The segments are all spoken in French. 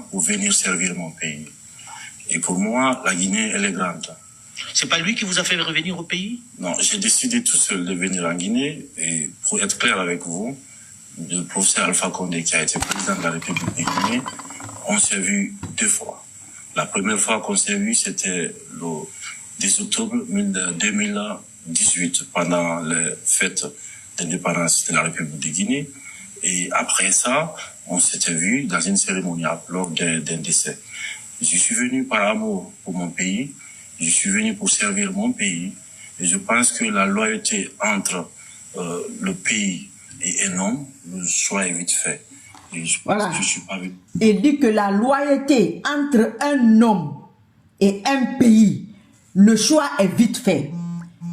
pour venir servir mon pays. Et pour moi, la Guinée, elle est grande. C'est pas lui qui vous a fait revenir au pays? Non, j'ai décidé tout seul de venir en Guinée. Et pour être clair avec vous, le professeur Alpha Condé, qui a été président de la République de Guinée, on s'est vu 2 fois. La première fois qu'on s'est vu, c'était le 10 octobre 2018, pendant les fêtes d'indépendance de la République de Guinée. Et après ça, on s'était vu dans une cérémonie lors d'un décès. Je suis venu par amour pour mon pays. Je suis venu pour servir mon pays. Et je pense que la loyauté entre le pays et un homme, le choix est vite fait. Et je pense que je suis pas venu. Il dit que la loyauté entre un homme et un pays, le choix est vite fait.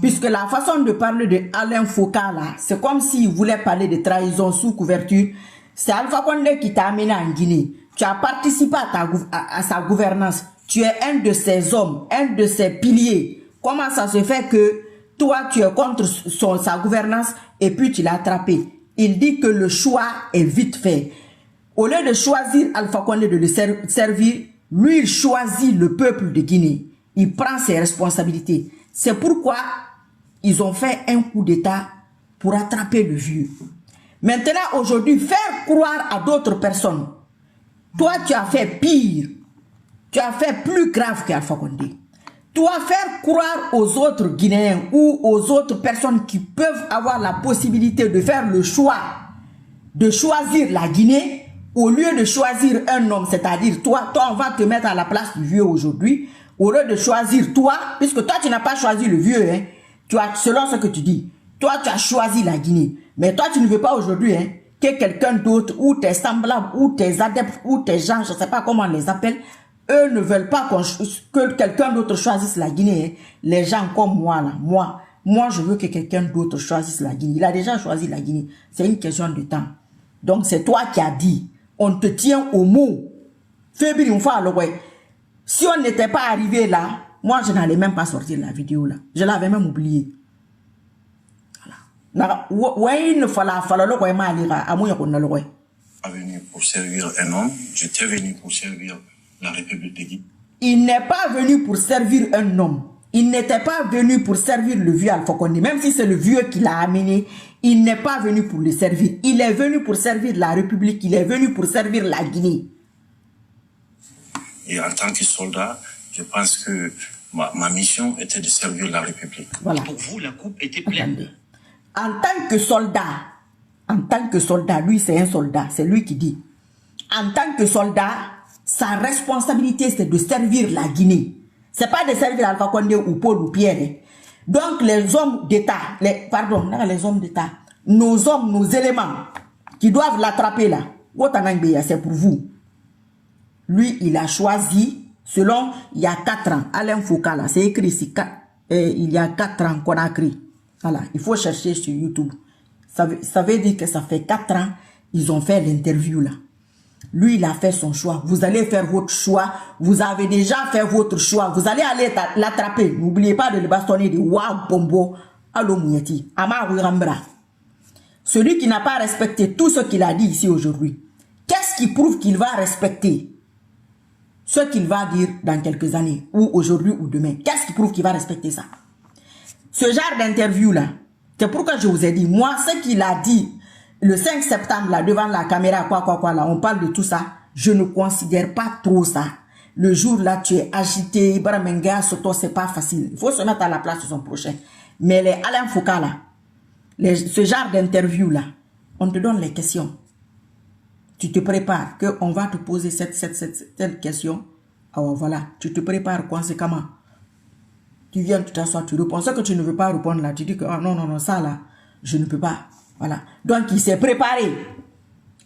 Puisque la façon de parler de Alain Foucault là, c'est comme s'il voulait parler de trahison sous couverture. C'est Alpha Condé qui t'a amené en Guinée. Tu as participé à sa gouvernance. Tu es un de ses hommes, un de ses piliers. Comment ça se fait que toi, tu es contre sa gouvernance et puis tu l'as attrapé? Il dit que le choix est vite fait. Au lieu de choisir Alpha Condé de le servir, lui, il choisit le peuple de Guinée. Il prend ses responsabilités. C'est pourquoi ils ont fait un coup d'État pour attraper le vieux. Maintenant, aujourd'hui, faire croire à d'autres personnes. Toi, tu as fait pire. Tu as fait plus grave qu'Alpha Condé. Toi, faire croire aux autres Guinéens ou aux autres personnes qui peuvent avoir la possibilité de faire le choix de choisir la Guinée au lieu de choisir un homme, c'est-à-dire toi, on va te mettre à la place du vieux aujourd'hui, au lieu de choisir toi, puisque toi, tu n'as pas choisi le vieux, hein, tu as, selon ce que tu dis, toi, tu as choisi la Guinée. Mais toi, tu ne veux pas aujourd'hui hein, que quelqu'un d'autre, ou tes semblables, ou tes adeptes, ou tes gens, je ne sais pas comment on les appelle, eux ne veulent pas que quelqu'un d'autre choisisse la Guinée. Hein. Les gens comme moi, là, moi, je veux que quelqu'un d'autre choisisse la Guinée. Il a déjà choisi la Guinée. C'est une question de temps. Donc, c'est toi qui as dit, on te tient au mot. Fébrile, une fois, si on n'était pas arrivé là, moi, je n'allais même pas sortir la vidéo là. Je l'avais même oublié. Voilà. Il ne fallait Pas venu pour servir un homme, j'étais venu pour servir la République de Guinée. Il n'est pas venu pour servir un homme. Il n'était pas venu pour servir le vieux Alpha Condé. Même si c'est le vieux qui l'a amené, il n'est pas venu pour le servir. Il est venu pour servir la République. Il est venu pour servir la Guinée. Et en tant que soldat, je pense que ma mission était de servir la République. Voilà. Pour vous, la coupe était pleine. En tant que soldat, lui c'est un soldat, c'est lui qui dit. En tant que soldat, sa responsabilité c'est de servir la Guinée. C'est pas de servir Alpha Condé ou Paul ou Pierre. Hein. Donc les hommes d'État, les hommes d'État, nos hommes, nos éléments qui doivent l'attraper là, c'est pour vous. Lui, il a choisi, selon, il y a 4 ans, Alain Foucault là, c'est écrit ici, il y a 4 ans qu'on a écrit. Voilà, il faut chercher sur YouTube. Ça veut dire que ça fait 4 ans, ils ont fait l'interview là. Lui, il a fait son choix. Vous allez faire votre choix. Vous avez déjà fait votre choix. Vous allez aller l'attraper. N'oubliez pas de le bastonner de Wa Bombo Allo Mouyeti. Ama Rambra. Celui qui n'a pas respecté tout ce qu'il a dit ici aujourd'hui, qu'est-ce qui prouve qu'il va respecter ce qu'il va dire dans quelques années, ou aujourd'hui ou demain? Qu'est-ce qui prouve qu'il va respecter ça? Ce genre d'interview là, c'est pourquoi je vous ai dit, moi, ce qu'il a dit le 5 septembre là, devant la caméra, quoi là, on parle de tout ça, je ne considère pas trop ça. Le jour là, tu es agité, Baramenga, Soto, c'est pas facile. Il faut se mettre à la place de son prochain. Mais les Alain Foucault là, ce genre d'interview là, on te donne les questions. Tu te prépares, qu'on va te poser cette question. Alors voilà, tu te prépares conséquemment. Tu viens, tu t'assois, tu réponds. Ce que tu ne veux pas répondre là, tu dis que oh, non, ça là, je ne peux pas. Voilà. Donc il s'est préparé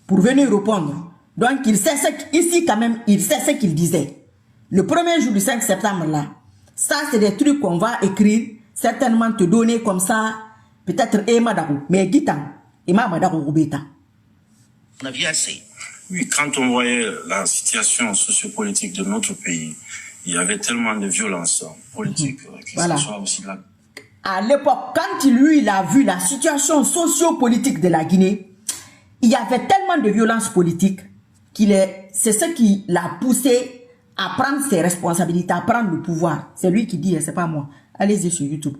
pour venir répondre. Donc il sait ici quand même, il sait ce qu'il disait. Le premier jour du 5 septembre là, ça c'est des trucs qu'on va écrire, certainement te donner comme ça, peut-être Emma Darou, mais Gitan, Emma Darou Roubeta. On a vu assez. Oui, quand on voyait la situation sociopolitique de notre pays, il y avait tellement de violence politique, que voilà. Ce soit aussi là. À l'époque, quand lui, il a vu la situation socio-politique de la Guinée, il y avait tellement de violence politique qu'il est c'est ce qui l'a poussé à prendre ses responsabilités, à prendre le pouvoir. C'est lui qui dit, c'est pas moi. Allez-y sur YouTube.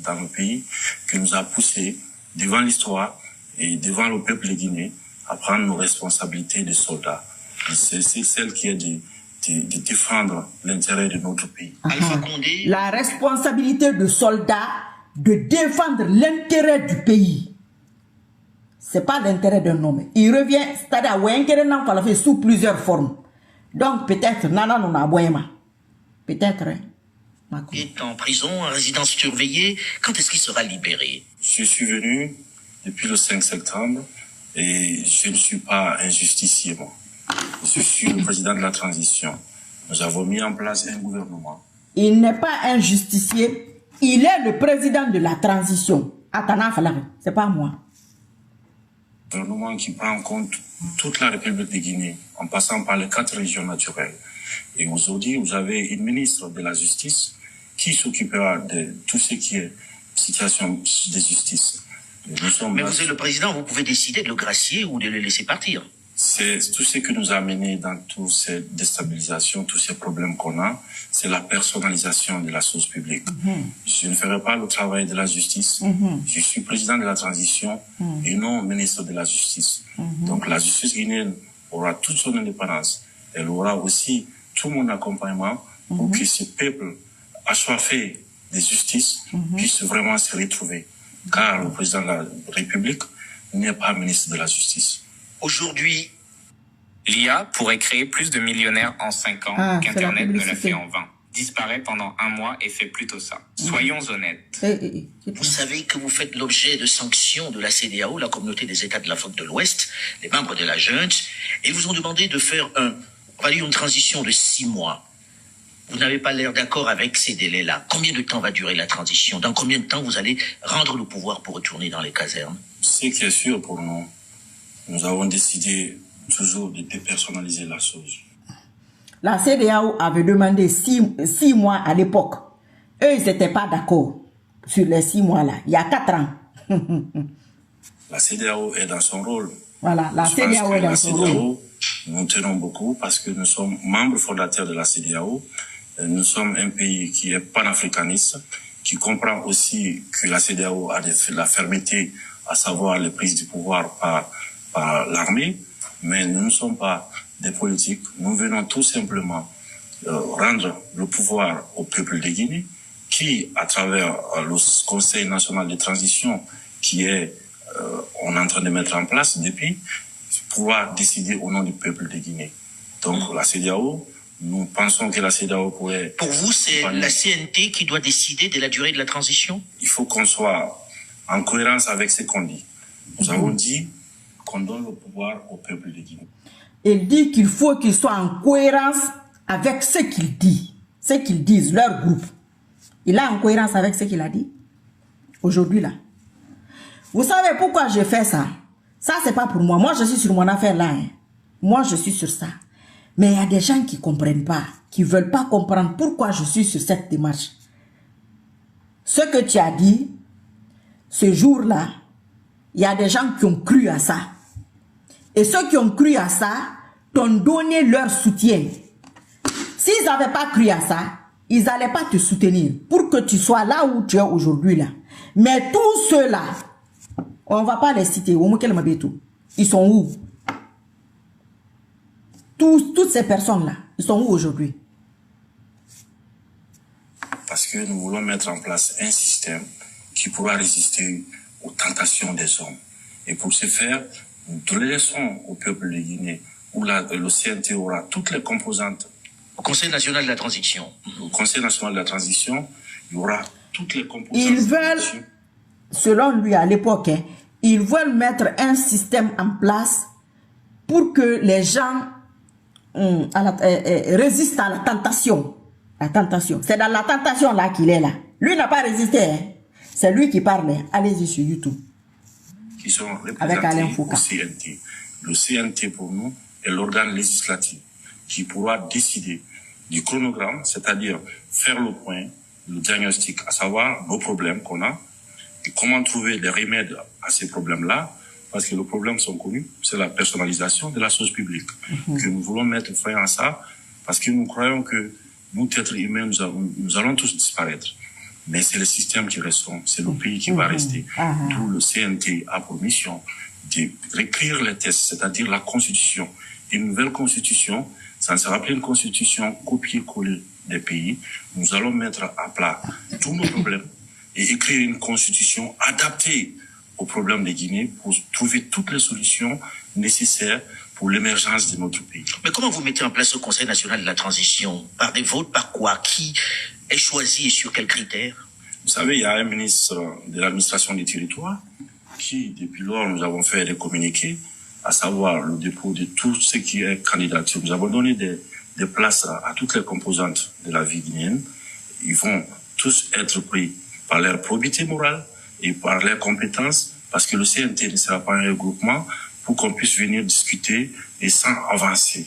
Dans le pays, qui nous a poussé devant l'histoire et devant le peuple guinéen à prendre nos responsabilités de soldats. C'est celle qui est de défendre l'intérêt de notre pays. Alpha Condé. La responsabilité de soldat de défendre l'intérêt du pays. C'est pas l'intérêt d'un homme. Il revient, c'est-à-dire sous plusieurs formes. Donc peut-être Nana non a peut-être. Il est en prison, en résidence surveillée. Quand est-ce qu'il sera libéré? Je suis venu depuis le 5 septembre et je ne suis pas un justicier, moi. Je suis le président de la transition. Nous avons mis en place un gouvernement. Il n'est pas un justicier, il est le président de la transition. C'est pas moi. Un gouvernement qui prend en compte toute la République de Guinée, en passant par les 4 régions naturelles. Et aujourd'hui, vous avez une ministre de la Justice qui s'occupera de tout ce qui est situation de justice. Mais vous êtes le président, vous pouvez décider de le gracier ou de le laisser partir. C'est tout ce qui nous a mené dans toutes ces déstabilisations, tous ces problèmes qu'on a, c'est la personnalisation de la chose publique. Je ne ferai pas le travail de la justice. Je suis président de la transition et non ministre de la justice. Donc la justice guinéenne aura toute son indépendance. Elle aura aussi tout mon accompagnement pour que ce peuple assoiffé de justice puisse vraiment se retrouver. Car le président de la République n'est pas ministre de la Justice. Aujourd'hui, l'IA pourrait créer plus de millionnaires en 5 ans qu'Internet ne l'a fait en 20. Disparaît pendant 1 mois et fait plutôt ça. Soyons honnêtes. vous savez que vous faites l'objet de sanctions de la CEDEAO, la communauté des États de l'Afrique de l'Ouest, les membres de la junte, et vous ont demandé de faire une transition de 6 mois. Vous n'avez pas l'air d'accord avec ces délais-là. Combien de temps va durer la transition? Dans combien de temps vous allez rendre le pouvoir pour retourner dans les casernes? Ce qui est sûr pour nous, nous avons décidé toujours de dépersonnaliser la chose. La CEDEAO avait demandé 6 mois à l'époque. Eux, ils n'étaient pas d'accord sur les 6 mois-là. Il y a 4 ans. La CEDEAO est dans son rôle. Voilà, la CEDEAO est dans son rôle. Nous tenons beaucoup parce que nous sommes membres fondateurs de la CEDEAO. Nous sommes un pays qui est panafricaniste, qui comprend aussi que la CEDEAO a la fermeté, à savoir les prises du pouvoir par l'armée. Mais nous ne sommes pas des politiques. Nous venons tout simplement rendre le pouvoir au peuple de Guinée, qui, à travers le Conseil national de transition, qui est on est en train de mettre en place depuis, pouvoir décider au nom du peuple de Guinée. Donc la CEDEAO, nous pensons que la CEDEAO pourrait... Pour vous, c'est la CNT qui doit décider de la durée de la transition? Il faut qu'on soit en cohérence avec ce qu'on dit. Nous avons dit qu'on donne le pouvoir au peuple de Guinée. Il dit qu'il faut qu'il soit en cohérence avec ce qu'il dit, ce qu'ils disent, leur groupe. Il est en cohérence avec ce qu'il a dit aujourd'hui là. Vous savez pourquoi je fais ça? Ça, c'est pas pour moi. Moi, je suis sur mon affaire là. Moi, je suis sur ça. Mais il y a des gens qui ne comprennent pas, qui ne veulent pas comprendre pourquoi je suis sur cette démarche. Ce que tu as dit, ce jour-là, il y a des gens qui ont cru à ça. Et ceux qui ont cru à ça t'ont donné leur soutien. S'ils n'avaient pas cru à ça, ils n'allaient pas te soutenir pour que tu sois là où tu es aujourd'hui là. Mais tous ceux-là, on ne va pas les citer. Ils sont où? Toutes ces personnes-là, ils sont où aujourd'hui? Parce que nous voulons mettre en place un système qui pourra résister aux tentations des hommes. Et pour ce faire, nous laissons au peuple de Guinée, où le CNT aura toutes les composantes. Au Conseil national de la transition. Au Conseil national de la transition, il y aura toutes les composantes. Ils veulent, selon lui à l'époque, ils veulent mettre un système en place pour que les gens résistent à la tentation. La tentation. C'est dans la tentation là qu'il est là. Lui n'a pas résisté. Hein. C'est lui qui parle. Allez-y sur YouTube. Qui sont représentés au CNT. Le CNT pour nous est l'organe législatif qui pourra décider du chronogramme, c'est-à-dire faire le point, le diagnostic, à savoir nos problèmes qu'on a et comment trouver des remèdes à ces problèmes-là parce que les problèmes sont connus, c'est la personnalisation de la chose publique. Que nous voulons mettre fin à ça, parce que nous croyons que nous, êtres humains, nous allons tous disparaître. Mais c'est le système qui reste, c'est le pays qui va rester. D'où le CNT a pour mission de réécrire les textes, c'est-à-dire la constitution. Une nouvelle constitution, ça ne sera plus une constitution copier-coller des pays. Nous allons mettre à plat tous nos problèmes et écrire une constitution adaptée aux problèmes de Guinée pour trouver toutes les solutions nécessaires pour l'émergence de notre pays. Mais comment vous mettez en place ce Conseil national de la transition? Par des votes, par quoi? Qui est choisi et sur quels critères? Vous savez, il y a un ministre de l'administration des territoires qui, depuis lors, nous avons fait des communiqués, à savoir le dépôt de tout ce qui est candidature. Nous avons donné des places à toutes les composantes de la vie guinéenne. Ils vont tous être pris par leur probité morale et par leurs compétences, parce que le CNT ne sera pas un regroupement pour qu'on puisse venir discuter et sans avancer.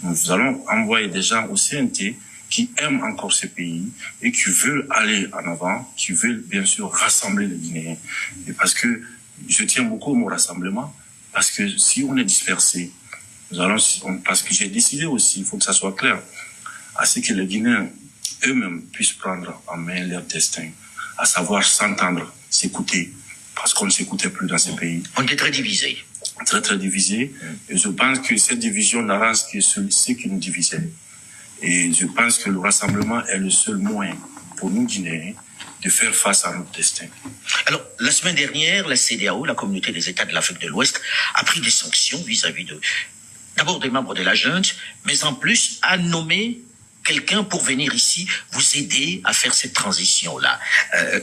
Nous allons envoyer des gens au CNT qui aiment encore ce pays et qui veulent aller en avant, qui veulent bien sûr rassembler les Guinéens. Et parce que je tiens beaucoup au mot rassemblement, parce que si on est dispersé, parce que j'ai décidé aussi, il faut que ça soit clair, à ce que les Guinéens eux-mêmes puissent prendre en main leur destin, à savoir s'entendre, s'écouter, parce qu'on ne s'écoutait plus dans ce pays. On était très divisés. Très, très divisés. Et je pense que cette division n'arrange que ce qui nous divisait. Et je pense que le rassemblement est le seul moyen pour nous Guinéens de faire face à notre destin. Alors, la semaine dernière, la CEDEAO, la communauté des États de l'Afrique de l'Ouest, a pris des sanctions vis-à-vis d'abord des membres de la junte, mais en plus a nommé quelqu'un pour venir ici vous aider à faire cette transition-là.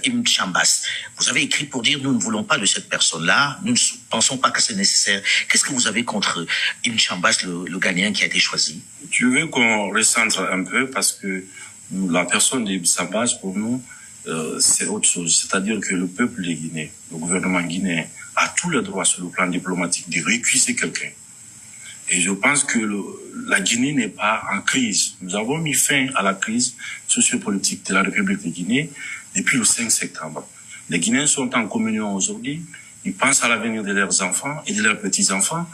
Ibn Chambas, vous avez écrit pour dire nous ne voulons pas de cette personne-là, nous ne pensons pas que c'est nécessaire. Qu'est-ce que vous avez contre Ibn Chambas, le Ghanéen qui a été choisi? Tu veux qu'on recentre un peu parce que la personne d'Ibn Chambas, pour nous, c'est autre chose. C'est-à-dire que le peuple de Guinée, le gouvernement guinéen, a tous les droits sur le plan diplomatique de récuser quelqu'un. Et je pense que la Guinée n'est pas en crise. Nous avons mis fin à la crise sociopolitique de la République de Guinée depuis le 5 septembre. Les Guinéens sont en communion aujourd'hui. Ils pensent à l'avenir de leurs enfants et de leurs petits-enfants.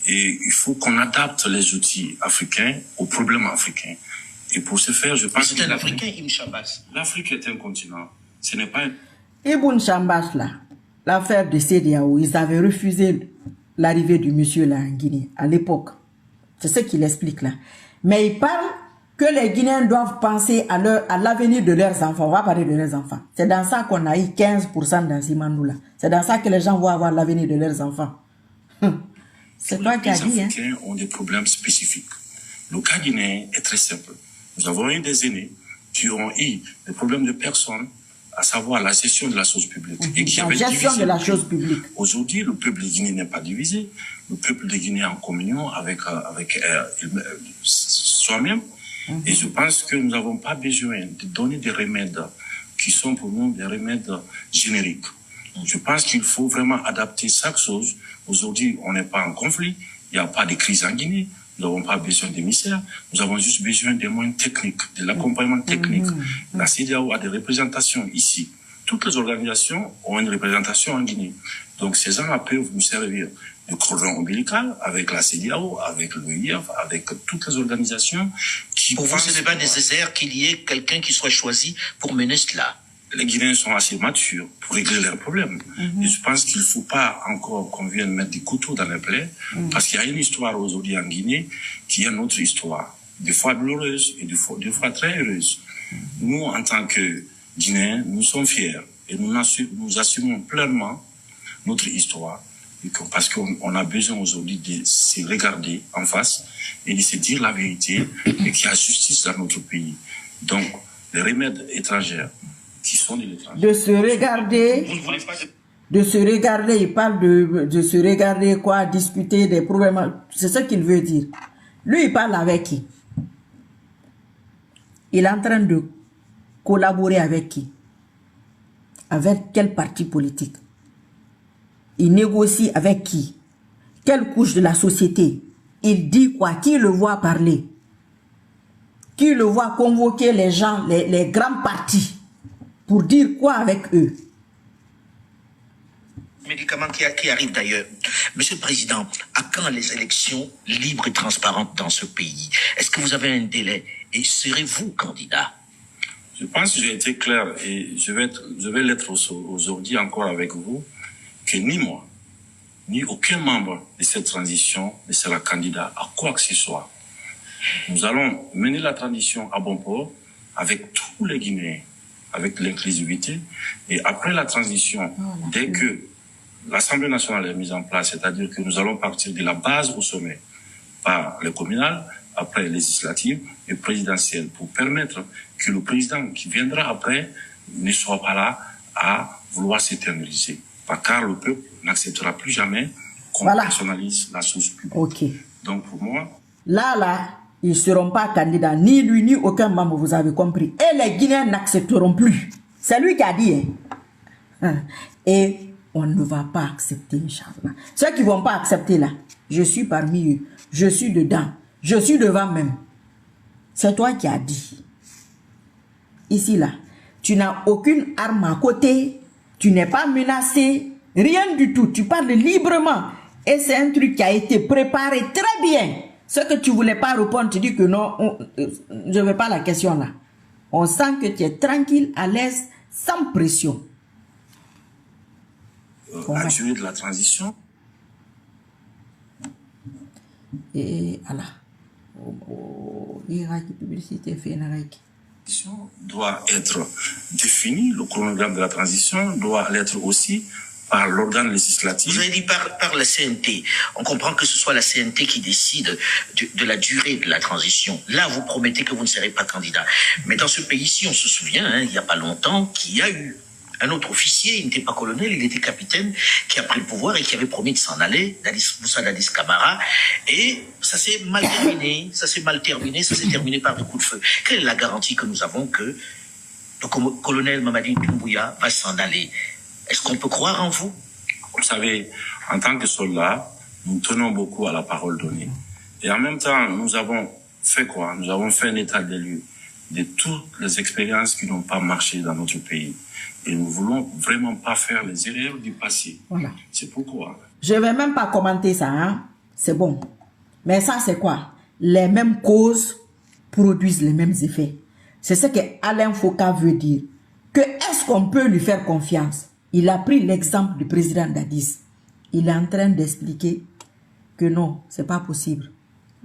Et il faut qu'on adapte les outils africains aux problèmes africains. Et pour ce faire, je pense que... C'est un Africain, Ibn Chambas. L'Afrique est un continent. Ce n'est pas... Ibn Chambas, là, l'affaire de CEDEAO, ils avaient refusé l'arrivée du monsieur là en Guinée, à l'époque. C'est ce qu'il explique là. Mais il parle que les Guinéens doivent penser à l'avenir de leurs enfants. On va parler de leurs enfants. C'est dans ça qu'on a eu 15% dans Simandou là. C'est dans ça que les gens vont avoir l'avenir de leurs enfants. C'est toi qui as dit. Les Africains ont des problèmes spécifiques. Le cas guinéen est très simple. Nous avons eu des aînés qui ont eu des problèmes de personnes, à savoir la gestion de la chose publique. Et qui la gestion de la chose publique. Aujourd'hui, le peuple de Guinée n'est pas divisé. Le peuple de Guinée est en communion avec soi-même. Et je pense que nous n'avons pas besoin de donner des remèdes qui sont pour nous des remèdes génériques. Je pense qu'il faut vraiment adapter chaque chose. Aujourd'hui, on n'est pas en conflit. Il n'y a pas de crise en Guinée. Nous n'avons pas besoin d'émissaires. Nous avons juste besoin des moyens techniques, de l'accompagnement technique. La CEDEAO a des représentations ici. Toutes les organisations ont une représentation en Guinée. Donc, ces gens-là peuvent nous servir de cordon ombilical avec la CEDEAO, avec l'OIF, avec toutes les organisations qui... Pour vous, ce n'est pas nécessaire qu'il y ait quelqu'un qui soit choisi pour mener cela? Les Guinéens sont assez matures pour régler leurs problèmes. Et je pense qu'il ne faut pas encore qu'on vienne mettre des couteaux dans les plaies, parce qu'il y a une histoire aujourd'hui en Guinée qui est notre histoire, des fois douloureuse et des fois très heureuse. Nous, en tant que Guinéens, nous sommes fiers et nous assumons pleinement notre histoire, parce qu'on a besoin aujourd'hui de se regarder en face et de se dire la vérité et qu'il y a justice dans notre pays. Donc, les remèdes étrangers qui sont de l'étranger. De se regarder, il parle de se regarder quoi, discuter des problèmes, c'est ce qu'il veut dire. Lui, il parle avec qui? Il est en train de collaborer avec qui? Avec quel parti politique? Il négocie avec qui? Quelle couche de la société? Il dit quoi? Qui le voit parler? Qui le voit convoquer les gens, les grands partis? Pour dire quoi avec eux? Médicaments qui arrivent d'ailleurs. Monsieur le Président, à quand les élections libres et transparentes dans ce pays? Est-ce que vous avez un délai? Et serez-vous candidat? Je pense que j'ai été clair et je vais l'être aujourd'hui encore avec vous, que ni moi, ni aucun membre de cette transition ne sera candidat à quoi que ce soit. Nous allons mener la transition à bon port avec tous les Guinéens, avec l'inclusivité. Et après la transition, dès que l'Assemblée nationale est mise en place, c'est-à-dire que nous allons partir de la base au sommet par le communal, après législative et présidentielle, pour permettre que le président qui viendra après ne soit pas là à vouloir s'éterniser. Car le peuple n'acceptera plus jamais qu'on personnalise la source publique. Okay. Donc pour moi... Là, ils ne seront pas candidats, ni lui, ni aucun membre, vous avez compris. Et les Guinéens n'accepteront plus. C'est lui qui a dit. Hein. Et on ne va pas accepter, Inch'Allah. Ceux qui ne vont pas accepter là, je suis parmi eux. Je suis dedans. Je suis devant même. C'est toi qui as dit. Ici, là, tu n'as aucune arme à côté. Tu n'es pas menacé. Rien du tout. Tu parles librement. Et c'est un truc qui a été préparé très bien. Ce que tu ne voulais pas répondre, tu dis que non, je ne veux pas la question là. On sent que tu es tranquille, à l'aise, sans pression. La durée de la transition. Et voilà. Doit être défini, le chronogramme de la transition doit l'être aussi par l'organe législatif. Vous avez dit par la CNT. On comprend que ce soit la CNT qui décide de la durée de la transition. Là, vous promettez que vous ne serez pas candidat. Mais dans ce pays-ci, on se souvient, hein, il n'y a pas longtemps, qu'il y a eu un autre officier, il n'était pas colonel, il était capitaine, qui a pris le pouvoir et qui avait promis de s'en aller, Moussa Dadis Camara, et ça s'est mal terminé, ça s'est terminé par des coups de feu. Quelle est la garantie que nous avons que le colonel Mamadi Doumbouya va s'en aller? Est-ce qu'on peut croire en vous? Vous savez, en tant que soldats, nous tenons beaucoup à la parole donnée. Et en même temps, nous avons fait quoi? Nous avons fait un état des lieux de toutes les expériences qui n'ont pas marché dans notre pays. Et nous ne voulons vraiment pas faire les erreurs du passé. Voilà. C'est pourquoi. Je ne vais même pas commenter ça, hein. C'est bon. Mais ça, c'est quoi? Les mêmes causes produisent les mêmes effets. C'est ce que Alain Foucault veut dire. Que est-ce qu'on peut lui faire confiance? Il a pris l'exemple du président Dadis. Il est en train d'expliquer que non, c'est pas possible.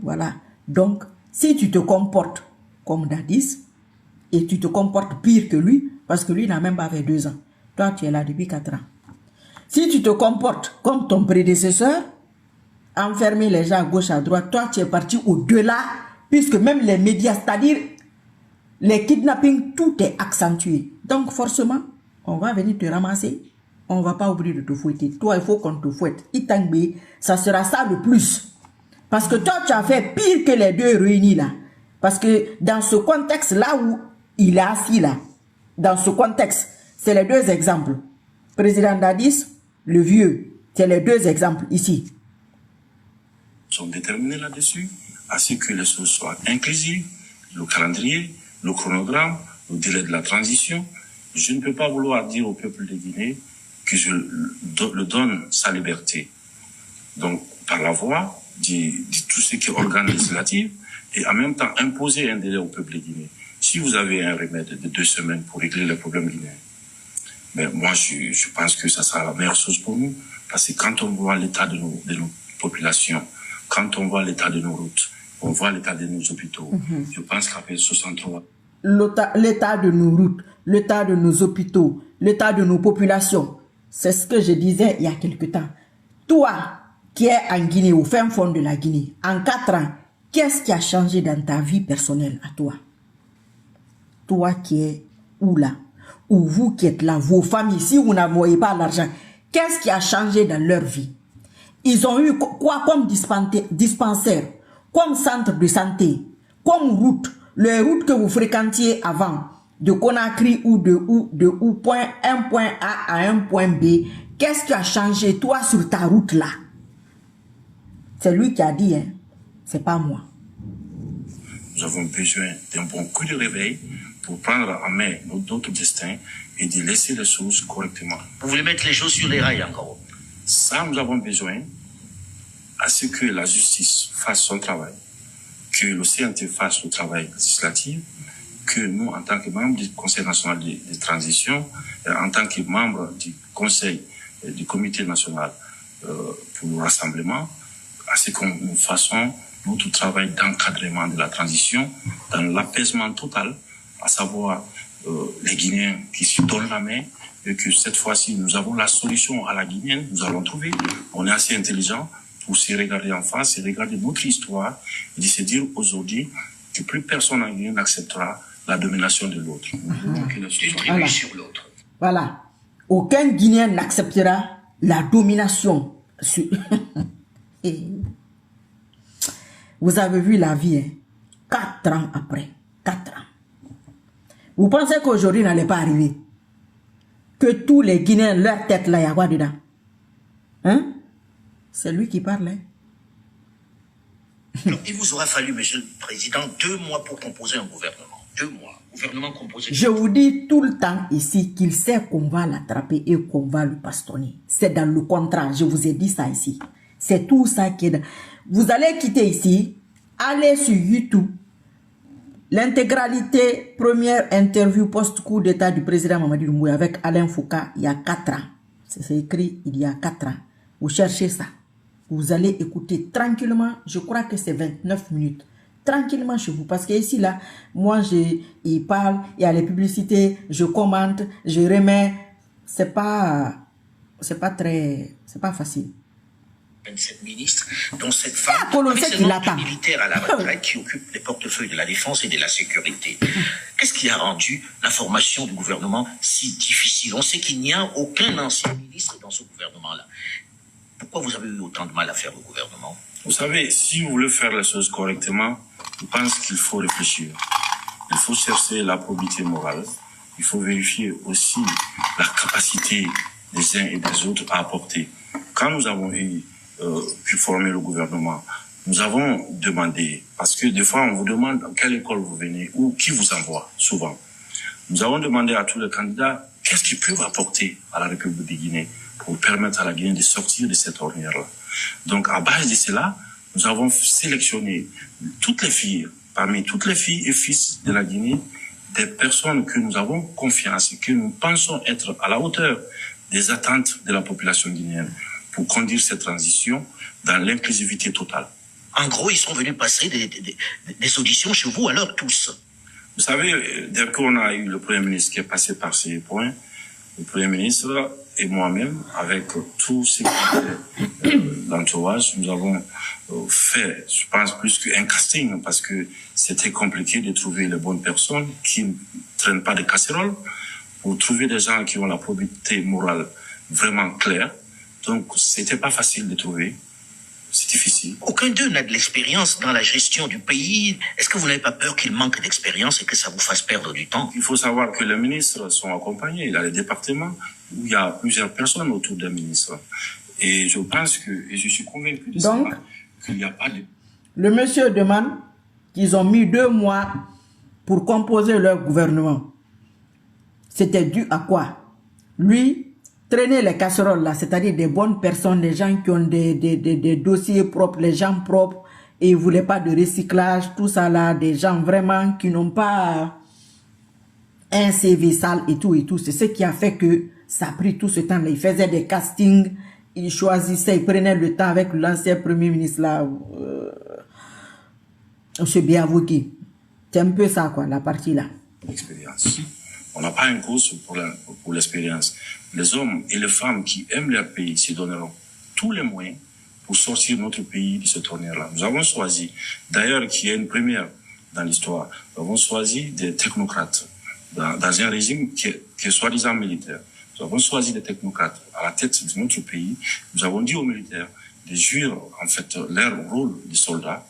Voilà. Donc, si tu te comportes comme Dadis, et tu te comportes pire que lui, parce que lui n'a même pas fait 2 ans. Toi, tu es là depuis 4 ans. Si tu te comportes comme ton prédécesseur, enfermer les gens à gauche, à droite, toi, tu es parti au-delà, puisque même les médias, c'est-à-dire les kidnappings, tout est accentué. Donc, forcément, on va venir te ramasser. On ne va pas oublier de te fouetter. Toi, il faut qu'on te fouette. Itangbe, ça sera ça le plus. Parce que toi, tu as fait pire que les deux réunis là. Parce que dans ce contexte-là où il est assis là, dans ce contexte, c'est les 2 exemples. Président Dadis, le vieux, c'est les 2 exemples ici. Nous sommes déterminés là-dessus, à ce que les choses soient inclusives, le calendrier, le chronogramme, le délai de la transition. Je ne peux pas vouloir dire au peuple de Guinée que je le donne sa liberté. Donc, par la voie de tout ce qui est organe législatif, et en même temps imposer un délai au peuple de Guinée. Si vous avez un remède de 2 semaines pour régler les problèmes guinéens, mais moi je pense que ça sera la meilleure chose pour nous, parce que quand on voit l'état de nos populations, quand on voit l'état de nos routes, on voit l'état de nos hôpitaux, je pense qu'après 63... L'état de nos routes, l'état de nos hôpitaux, l'état de nos populations, c'est ce que je disais il y a quelque temps. Toi qui es en Guinée, au fin fond de la Guinée, en 4 ans, qu'est-ce qui a changé dans ta vie personnelle à toi? Toi qui es où là? Ou vous qui êtes là, vos familles, si vous n'envoyez pas l'argent, qu'est-ce qui a changé dans leur vie? Ils ont eu quoi comme dispensaire, comme centre de santé, comme route, les routes que vous fréquentiez avant, de Conakry ou de point A à un point B, qu'est-ce qui a changé toi sur ta route là? C'est lui qui a dit, hein, c'est pas moi. Nous avons besoin d'un bon coup de réveil pour prendre en main notre destin et de laisser les choses correctement. Vous voulez mettre les choses sur les rails encore? Ça, nous avons besoin à ce que la justice fasse son travail, que le CNT fasse le travail législatif, que nous, en tant que membres du Conseil national de transition, en tant que membres du Conseil du Comité national pour le rassemblement, à ce que nous fassions notre travail d'encadrement de la transition dans l'apaisement total, à savoir les Guinéens qui se donnent la main, et que cette fois-ci, nous avons la solution à la Guinéenne, nous allons trouver. On est assez intelligent pour se regarder en face et regarder notre histoire et de se dire aujourd'hui que plus personne en Guinée n'acceptera la domination de l'autre. Voilà. Sur l'autre. Voilà. Aucun Guinéen n'acceptera la domination sur... Vous avez vu la vie, hein? 4 ans après. 4 ans. Vous pensez qu'aujourd'hui n'allait pas arriver? Que tous les Guinéens, leur tête là, il y a quoi dedans? Hein? C'est lui qui parle, hein? Alors, il vous aura fallu, Monsieur le Président, 2 mois pour composer un gouvernement. 2 mois. Gouvernement composé. Je vous dis tout le temps ici qu'il sait qu'on va l'attraper et qu'on va le bastonner. C'est dans le contrat. Je vous ai dit ça ici. C'est tout ça qui est dans... Vous allez quitter ici, allez sur YouTube. L'intégralité, première interview post-coup d'état du président Mamadi Doumbouya avec Alain Foucault, il y a 4 ans. C'est écrit il y a 4 ans. Vous cherchez ça. Vous allez écouter tranquillement. Je crois que c'est 29 minutes. Tranquillement chez vous. Parce que ici, là, moi, il parle, il y a les publicités, je commente, je remets. C'est pas facile. 27 ministres, dont cette femme, avec ses militaires à la retraite qui occupent les portefeuilles de la défense et de la sécurité. Qu'est-ce qui a rendu la formation du gouvernement si difficile? On sait qu'il n'y a aucun ancien ministre dans ce gouvernement-là. Pourquoi vous avez eu autant de mal à faire le gouvernement? Vous savez, si vous voulez faire les choses correctement, je pense qu'il faut réfléchir. Il faut chercher la probité morale. Il faut vérifier aussi la capacité des uns et des autres à apporter. Quand nous avons pu former le gouvernement, nous avons demandé, parce que des fois on vous demande dans quelle école vous venez ou qui vous envoie, souvent. Nous avons demandé à tous les candidats qu'est-ce qu'ils peuvent apporter à la République de Guinée pour permettre à la Guinée de sortir de cette ornière-là. Donc à base de cela, nous avons sélectionné toutes les filles, parmi toutes les filles et fils de la Guinée, des personnes que nous avons confiance et que nous pensons être à la hauteur des attentes de la population guinéenne pour conduire cette transition dans l'inclusivité totale. En gros, ils sont venus passer des auditions chez vous, alors tous. Vous savez, dès qu'on a eu le Premier ministre qui est passé par ces points, le Premier ministre et moi-même, avec tous ces l'entourage, nous avons fait, je pense, plus qu'un casting, parce que c'était compliqué de trouver les bonnes personnes qui ne traînent pas de casseroles, pour trouver des gens qui ont la probité morale vraiment claire. Donc, c'était pas facile de trouver. C'est difficile. Aucun d'eux n'a de l'expérience dans la gestion du pays. Est-ce que vous n'avez pas peur qu'il manque d'expérience et que ça vous fasse perdre du temps? Il faut savoir que les ministres sont accompagnés. Il y a les départements où il y a plusieurs personnes autour des ministres. Et je pense que, et je suis convaincu de ça, qu'il n'y a pas de... Le monsieur demande qu'ils ont mis 2 mois pour composer leur gouvernement. C'était dû à quoi? Lui, traîner les casseroles là, c'est-à-dire des bonnes personnes, des gens qui ont des dossiers propres, les gens propres, et ils ne voulaient pas de recyclage, tout ça là, des gens vraiment qui n'ont pas un CV sale et tout. C'est ce qui a fait que ça a pris tout ce temps-là. Ils faisaient des castings, ils choisissaient, ils prenaient le temps avec l'ancien premier ministre là, M. Biavouki. C'est un peu ça quoi, la partie là. Expérience. On n'a pas une course pour l'expérience. Les hommes et les femmes qui aiment leur pays se donneront tous les moyens pour sortir notre pays de ce tournure-là. Nous avons choisi, d'ailleurs, qui est une première dans l'histoire, nous avons choisi des technocrates dans un régime qui est soi-disant militaire. Nous avons choisi des technocrates à la tête de notre pays. Nous avons dit aux militaires de jouer, en fait, leur rôle de soldats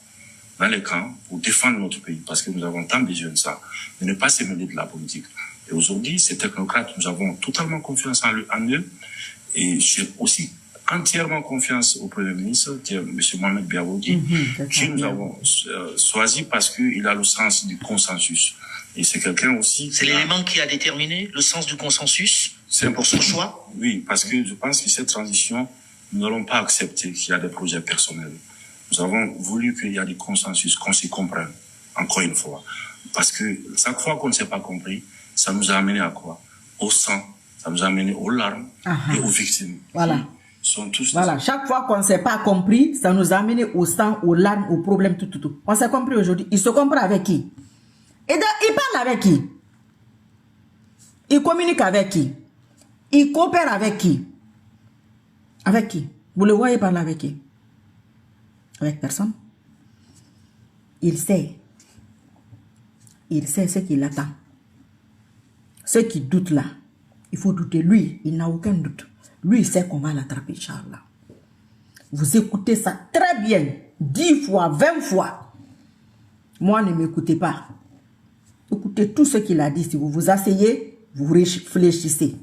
dans les camps pour défendre notre pays, parce que nous avons tant besoin de ça, de ne pas se mêler de la politique. Et aujourd'hui, ces technocrates, nous avons totalement confiance en eux. Et j'ai aussi entièrement confiance au Premier ministre, qui est M. Mohamed Biavouki, qui nous avons choisi parce qu'il a le sens du consensus. Et c'est quelqu'un aussi... C'est l'élément qui a déterminé le sens du consensus? C'est pour son choix? Oui, parce que je pense que cette transition nous n'allons pas accepter qu'il y a des projets personnels. Nous avons voulu qu'il y ait des consensus, qu'on s'y comprenne, encore une fois. Parce que chaque fois qu'on ne s'est pas compris, ça nous a amené à quoi? Au sang, ça nous a amené aux larmes et aux victimes. Voilà. Sont tous voilà, chaque fois qu'on ne s'est pas compris, ça nous a amené au sang, aux larmes, aux problèmes, tout. On s'est compris aujourd'hui. Il se comprend avec qui? Et il parle avec qui? Il communique avec qui? Il coopère avec qui? Avec qui? Vous le voyez parler avec qui? Avec personne. Il sait. Il sait ce qu'il attend. Ceux qui doutent là, il faut douter. Lui, il n'a aucun doute. Lui, il sait qu'on va l'attraper, Inch'Allah. Vous écoutez ça très bien. 10 fois, 20 fois. Moi, ne m'écoutez pas. Écoutez tout ce qu'il a dit. Si vous vous asseyez, vous réfléchissez.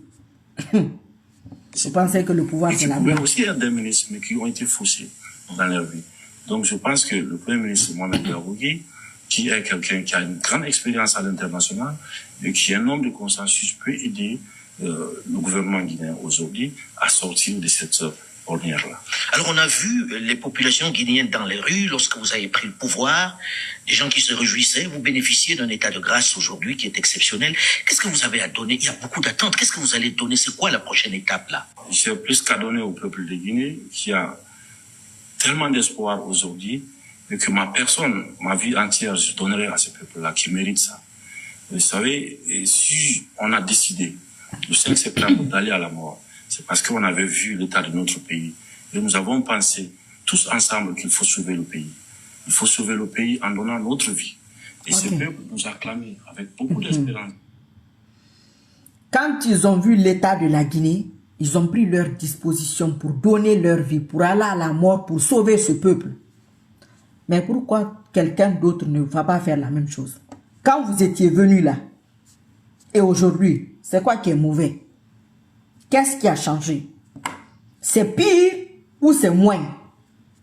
Vous pensez que le pouvoir, c'est la même. Il y a aussi des ministres mais qui ont été faussés dans leur vie. Donc, je pense que le Premier ministre Mohamed Garougui, qui est quelqu'un qui a une grande expérience à l'international et qui est un homme de consensus, peut aider le gouvernement guinéen aujourd'hui à sortir de cette ornière-là. Alors, on a vu les populations guinéennes dans les rues lorsque vous avez pris le pouvoir, des gens qui se réjouissaient. Vous bénéficiez d'un état de grâce aujourd'hui qui est exceptionnel. Qu'est-ce que vous avez à donner? Il y a beaucoup d'attentes. Qu'est-ce que vous allez donner? C'est quoi la prochaine étape là? J'ai plus qu'à donner au peuple de Guinée qui a tellement d'espoir aujourd'hui et que ma personne, ma vie entière, je donnerai à ce peuple-là qui mérite ça. Vous savez, et si on a décidé le 5 septembre d'aller à la mort, c'est parce qu'on avait vu l'état de notre pays. Et nous avons pensé tous ensemble qu'il faut sauver le pays. Il faut sauver le pays en donnant notre vie. Et ce peuple nous a clamé avec beaucoup d'espérance. Quand ils ont vu l'état de la Guinée, ils ont pris leur disposition pour donner leur vie, pour aller à la mort, pour sauver ce peuple. Mais pourquoi quelqu'un d'autre ne va pas faire la même chose? Quand vous étiez venu là, et aujourd'hui, c'est quoi qui est mauvais? Qu'est-ce qui a changé? C'est pire ou c'est moins?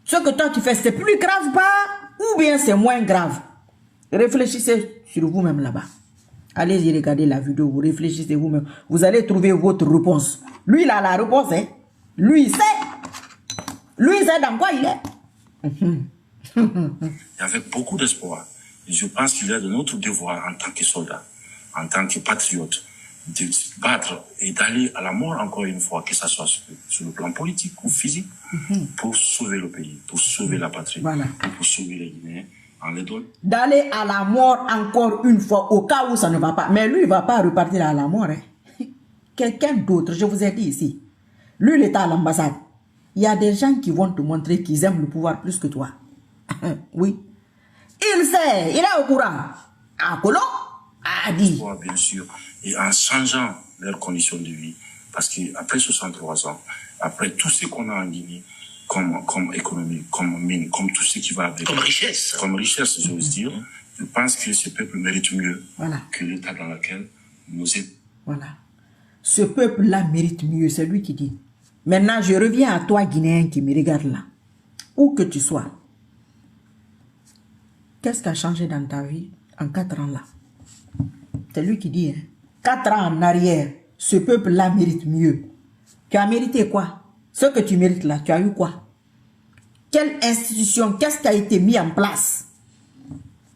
Ce que toi tu fais, c'est plus grave pas ou bien c'est moins grave? Réfléchissez sur vous-même là-bas. Allez-y regarder la vidéo, vous réfléchissez vous-même. Vous allez trouver votre réponse. Lui, il a la réponse, hein? Lui, il sait. Lui, il sait dans quoi il est. Et avec beaucoup d'espoir. Et je pense qu'il est de notre devoir en tant que soldat, en tant que patriote, de se battre et d'aller à la mort encore une fois, que ce soit sur le plan politique ou physique, pour sauver le pays, pour sauver la patrie, voilà. Pour sauver les Guinéens. D'aller à la mort encore une fois, au cas où ça ne va pas. Mais lui, il ne va pas repartir à la mort. Hein. Quelqu'un d'autre, je vous ai dit ici. Lui, il est à l'ambassade. Il y a des gens qui vont te montrer qu'ils aiment le pouvoir plus que toi. Oui. Il sait, il est au courant. À Colo, a dit. Bien sûr. Et en changeant leurs conditions de vie. Parce qu'après 63 ans, après tout ce qu'on a en Guinée, comme économie, comme mine, comme tout ce qui va avec. Comme richesse. Comme richesse, j'ose dire. Je pense que ce peuple mérite mieux que l'état dans lequel nous sommes. Voilà. Ce peuple-là mérite mieux, c'est lui qui dit. Maintenant, je reviens à toi, Guinéen, qui me regarde là. Où que tu sois. Qu'est-ce qui a changé dans ta vie en 4 ans là? C'est lui qui dit, hein. 4 ans en arrière, ce peuple-là mérite mieux. Tu as mérité quoi? Ce que tu mérites là, tu as eu quoi? Quelle institution, qu'est-ce qui a été mis en place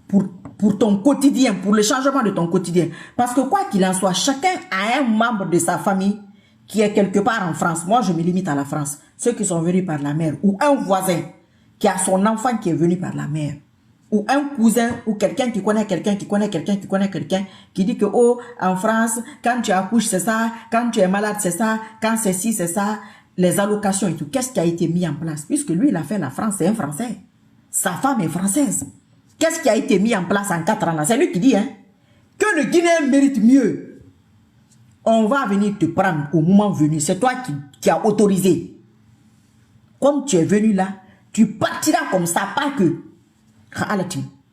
pour ton quotidien, pour le changement de ton quotidien? Parce que quoi qu'il en soit, chacun a un membre de sa famille qui est quelque part en France. Moi, je me limite à la France. Ceux qui sont venus par la mer, ou un voisin qui a son enfant qui est venu par la mer, ou un cousin, ou quelqu'un qui connaît quelqu'un, qui connaît quelqu'un, qui connaît quelqu'un, qui dit que, oh, en France, quand tu accouches, c'est ça, quand tu es malade, c'est ça, quand c'est ci, c'est ça, les allocations et tout. Qu'est-ce qui a été mis en place? Puisque lui, il a fait la France, c'est un Français. Sa femme est française. Qu'est-ce qui a été mis en place en 4 ans là? C'est lui qui dit, hein, que le Guinéen mérite mieux. On va venir te prendre au moment venu. C'est toi qui as autorisé. Comme tu es venu là, tu partiras comme ça, pas que.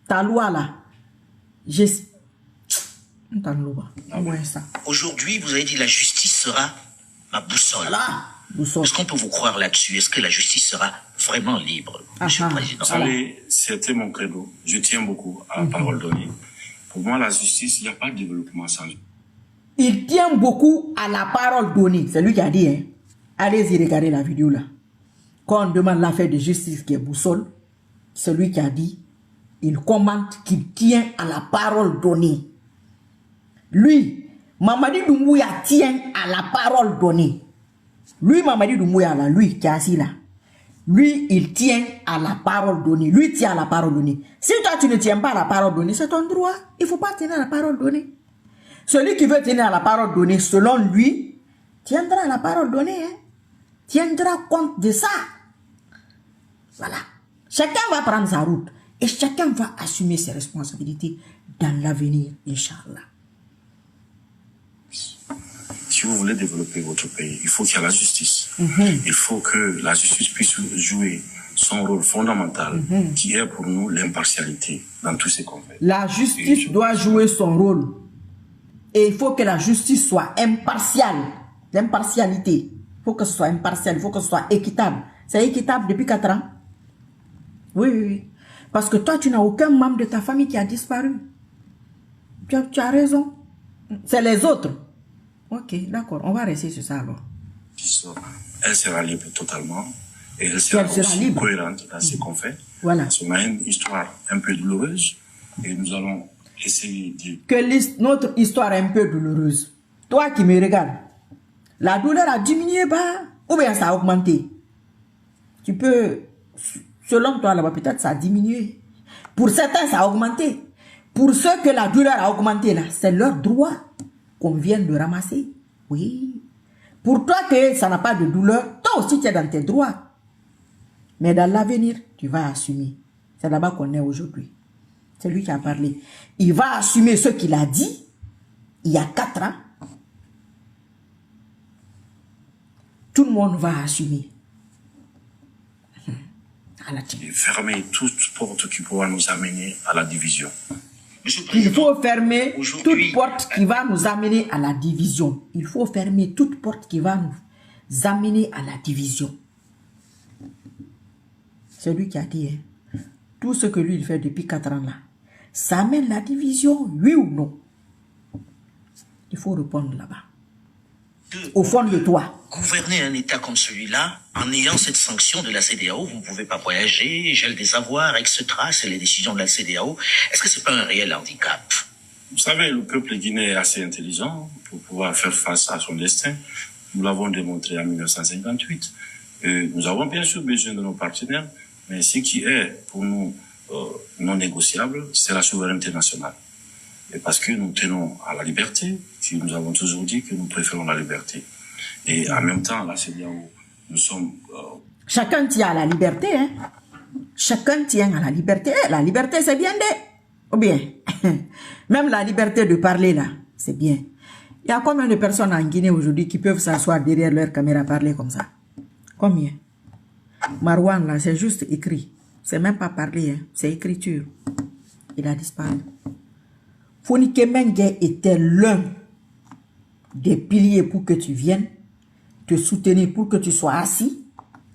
Ta loi là, aujourd'hui, vous avez dit la justice sera ma boussole. Voilà. Est-ce qu'on peut vous croire là-dessus? Est-ce que la justice sera vraiment libre, Monsieur le Président? C'était mon credo. Je tiens beaucoup à la parole donnée. Pour moi, la justice, il n'y a pas de développement sans justice. Il tient beaucoup à la parole donnée. C'est lui qui a dit, hein. Allez-y regarder la vidéo là. quand on demande l'affaire de justice qui est boussole, celui qui a dit, il commente qu'il tient à la parole donnée. Lui, Mamadi Doumbouya tient à la parole donnée. Lui, Mamadi Doumbouya, là, lui qui est assis là, lui, il tient à la parole donnée. Lui tient à la parole donnée. Si toi, tu ne tiens pas à la parole donnée, c'est ton droit. Il ne faut pas tenir à la parole donnée. Celui qui veut tenir à la parole donnée, selon lui, tiendra à la parole donnée. Hein? Tiendra compte de ça. Voilà. Chacun va prendre sa route. Et chacun va assumer ses responsabilités dans l'avenir, Inch'Allah. Si vous voulez développer votre pays, il faut qu'il y ait la justice. Il faut que la justice puisse jouer son rôle fondamental, qui est pour nous l'impartialité dans tous ces conflits. La justice doit jouer son rôle. Et il faut que la justice soit impartiale. L'impartialité. Il faut que ce soit impartial, il faut que ce soit équitable. C'est équitable depuis 4 ans. Oui, oui, oui. Parce que toi, tu n'as aucun membre de ta famille qui a disparu. Tu as raison. C'est les autres. Ok, d'accord. On va rester sur ça alors. Elle sera libre totalement. Et elle sera aussi cohérente dans ce qu'on fait. Voilà. Parce qu'on a une histoire un peu douloureuse. Et nous allons essayer de... Que notre histoire est un peu douloureuse. Toi qui me regardes, la douleur a diminué, bah, ou bien ça a augmenté. Tu peux... Selon toi, là-bas, peut-être ça a diminué. Pour certains, ça a augmenté. Pour ceux que la douleur a augmenté, là, c'est leur droit qu'on vient de ramasser. Oui. Pour toi que ça n'a pas de douleur, toi aussi, tu es dans tes droits. Mais dans l'avenir, tu vas assumer. C'est là-bas qu'on est aujourd'hui. C'est lui qui a parlé. Il va assumer ce qu'il a dit il y a 4 ans. Tout le monde va assumer. Et fermer toute porte qui pourra nous amener à la division. Il faut fermer toute porte qui va nous amener à la division. Il faut fermer toute porte qui va nous amener à la division. C'est lui qui a dit, hein, tout ce que lui il fait depuis 4 ans là, ça amène la division, oui ou non? Il faut répondre là-bas. Au fond de toi. Gouverner un État comme celui-là, en ayant cette sanction de la CEDEAO, vous ne pouvez pas voyager, gel des avoirs, etc. C'est les décisions de la CEDEAO. Est-ce que c'est pas un réel handicap? Vous savez, le peuple guinéen est assez intelligent pour pouvoir faire face à son destin. Nous l'avons démontré en 1958. Nous avons bien sûr besoin de nos partenaires, mais ce qui est pour nous non négociable, c'est la souveraineté nationale. Et parce que nous tenons à la liberté, puis nous avons toujours dit que nous préférons la liberté. Et en même temps, la CEDEAO, nous sommes... Chacun tient à la liberté, hein. Chacun tient à la liberté. La liberté, c'est bien de... Ou bien, même la liberté de parler, là, c'est bien. Il y a combien de personnes en Guinée aujourd'hui qui peuvent s'asseoir derrière leur caméra parler comme ça? Combien? Marwan, là, c'est juste écrit. C'est même pas parler, hein. C'est écriture. Il a disparu. Fonike Mengue était l'un des piliers pour que tu viennes te soutenir, pour que tu sois assis.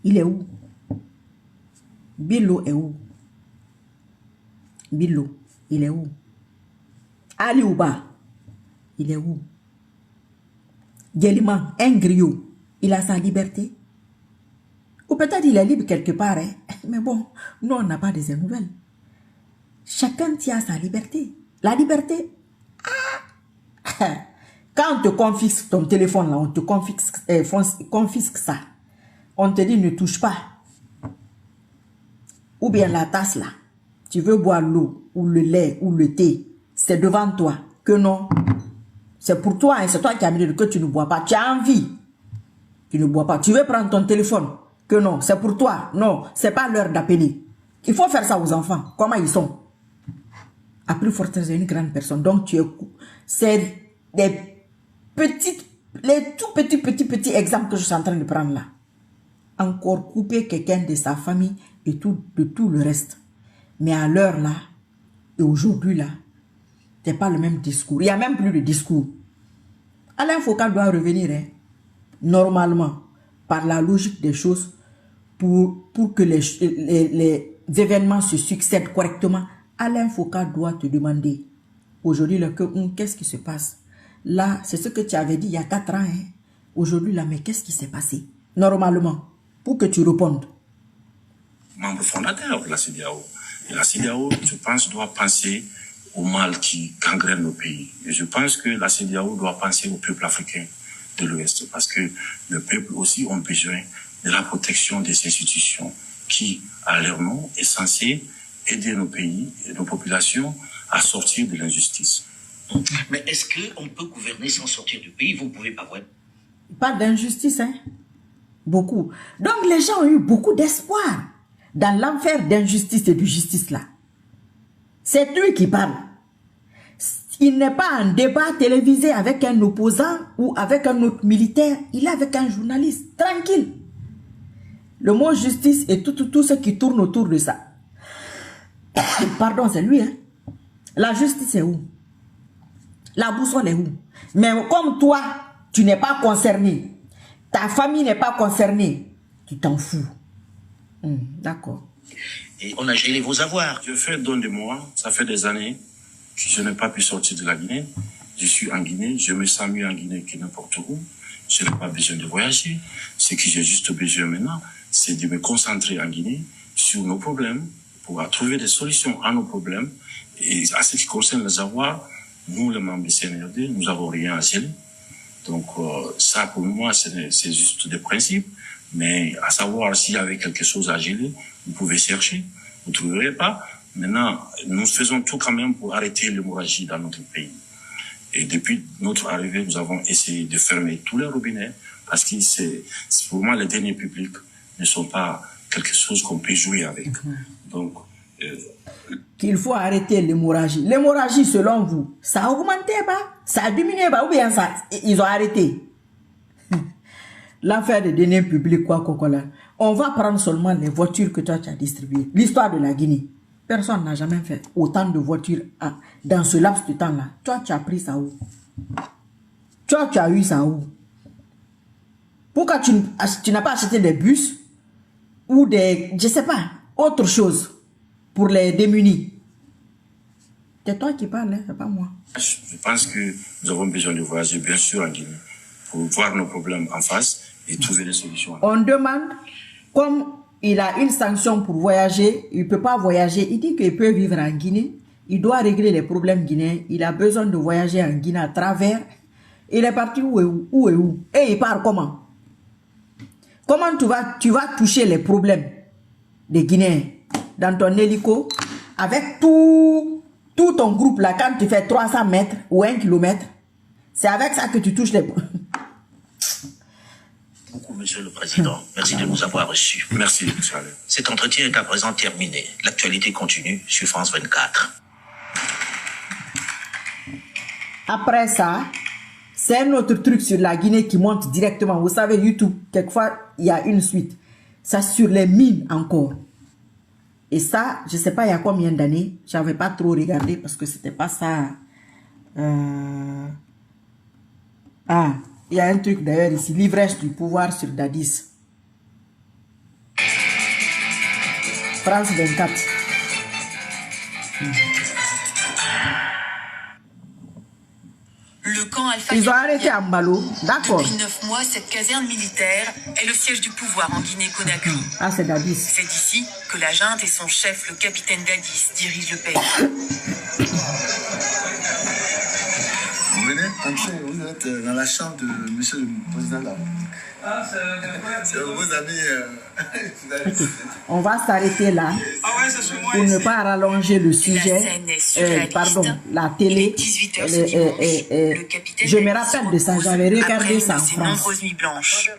Il est où? Bilo est où? Bilo, il est où? Ali Ouba, il est où? Guéliman, un griot, il a sa liberté. Ou peut-être il est libre quelque part, hein? Mais bon, nous on n'a pas de ces nouvelles. Chacun tient sa liberté. La liberté, quand on te confisque ton téléphone, là, on te confisque ça. On te dit ne touche pas. Ou bien la tasse là. Tu veux boire l'eau, ou le lait, ou le thé. C'est devant toi. Que non. C'est pour toi, hein, c'est toi qui as mis que tu ne bois pas. Tu as envie. Tu ne bois pas. Tu veux prendre ton téléphone. Que non, c'est pour toi. Non, c'est pas l'heure d'appeler. Il faut faire ça aux enfants. Comment ils sont? À plus forte raison, une grande personne. Donc, c'est des petites, les tout petits exemples que je suis en train de prendre là. Encore couper quelqu'un de sa famille et de tout le reste. Mais à l'heure là, et aujourd'hui là, c'est pas le même discours. Il n'y a même plus de discours. Alain Foka doit revenir, hein, normalement, par la logique des choses, pour que les événements se succèdent correctement. Alain Foka doit te demander, aujourd'hui, qu'est-ce qui se passe? Là, c'est ce que tu avais dit il y a 4 ans. Hein? Aujourd'hui, là, mais qu'est-ce qui s'est passé? Normalement, pour que tu répondes. membre fondateur de la CEDEAO. Et la CEDEAO, je pense, doit penser au mal qui gangrène nos pays. Et je pense que la CEDEAO doit penser au peuple africain de l'Ouest, parce que le peuple aussi a besoin de la protection des institutions qui, à leur nom, est censé aider nos pays et nos populations à sortir de l'injustice. Mais est-ce qu'on peut gouverner sans sortir du pays? Vous ne pouvez pas voir. Pas d'injustice, hein? Beaucoup. Donc les gens ont eu beaucoup d'espoir dans l'enfer d'injustice et de justice là. C'est lui qui parle. Il n'est pas en débat télévisé avec un opposant ou avec un autre militaire. Il est avec un journaliste. Tranquille. Le mot justice et tout ce qui tourne autour de ça. Pardon, c'est lui, hein? La justice est où? La boussole est où? Mais comme toi, tu n'es pas concerné, ta famille n'est pas concernée, tu t'en fous. D'accord. Et on a gelé vos avoirs. Je fais don de moi, ça fait des années que je n'ai pas pu sortir de la Guinée. Je suis en Guinée, je me sens mieux en Guinée que n'importe où. Je n'ai pas besoin de voyager. Ce que j'ai juste besoin maintenant, c'est de me concentrer en Guinée sur nos problèmes, pour trouver des solutions à nos problèmes. Et à ce qui concerne les avoirs, nous, les membres du CNRD, nous n'avons rien à geler. Donc, ça, pour moi, c'est juste des principes. Mais à savoir s'il y avait quelque chose à geler, vous pouvez chercher. Vous ne trouverez pas. Maintenant, nous faisons tout quand même pour arrêter l'hémorragie dans notre pays. Et depuis notre arrivée, nous avons essayé de fermer tous les robinets parce que pour moi, les deniers publics ne sont pas quelque chose qu'on peut jouer avec. Donc, qu'il faut arrêter l'hémorragie. L'hémorragie, selon vous, ça a augmenté, ça a diminué, ou bien ça, ils ont arrêté. L'affaire des deniers publics, quoi, on va prendre seulement les voitures que toi tu as distribuées. L'histoire de la Guinée. Personne n'a jamais fait autant de voitures dans ce laps de temps-là. Toi, tu as pris ça où? Toi, tu as eu ça où? Pourquoi tu n'as pas acheté des bus ou des, je sais pas, autre chose pour les démunis? C'est toi qui parles, hein, c'est pas moi. Je pense que nous avons besoin de voyager, bien sûr, en Guinée, pour voir nos problèmes en face et trouver des solutions. On demande, comme il a une sanction pour voyager, il ne peut pas voyager, il dit qu'il peut vivre en Guinée, il doit régler les problèmes guinéens, il a besoin de voyager en Guinée à travers, il est parti où et où, et il part comment? Comment tu vas toucher les problèmes des Guinéens dans ton hélico, avec tout ton groupe là, quand tu fais 300 mètres ou 1 kilomètre, c'est avec ça que tu touches les problèmes. Monsieur le Président, merci de nous avoir reçus. Merci, monsieur Alain. Cet entretien est à présent terminé. L'actualité continue sur France 24. Après ça, c'est un autre truc sur la Guinée qui monte directement. Vous savez, YouTube, quelquefois, il y a une suite. Ça sur les mines encore. Et ça, je ne sais pas il y a combien d'années, je n'avais pas trop regardé parce que c'était pas ça. Il y a un truc d'ailleurs ici, l'ivresse du pouvoir sur Dadis. France 24. Le camp Alpha. Ils ont arrêté à Mbalo, d'accord. Depuis 9 mois, cette caserne militaire est le siège du pouvoir en Guinée-Conakry. Ah, c'est Dadis. C'est d'ici que la junte et son chef, le capitaine Dadis, dirigent le pays. Vous venez entrer, vous êtes dans la chambre de monsieur le président là. Ah, c'est vos amis. On va s'arrêter là pour ne pas rallonger le sujet. La télé. Je me rappelle de ça, j'avais regardé ça en France. Nuit blanche.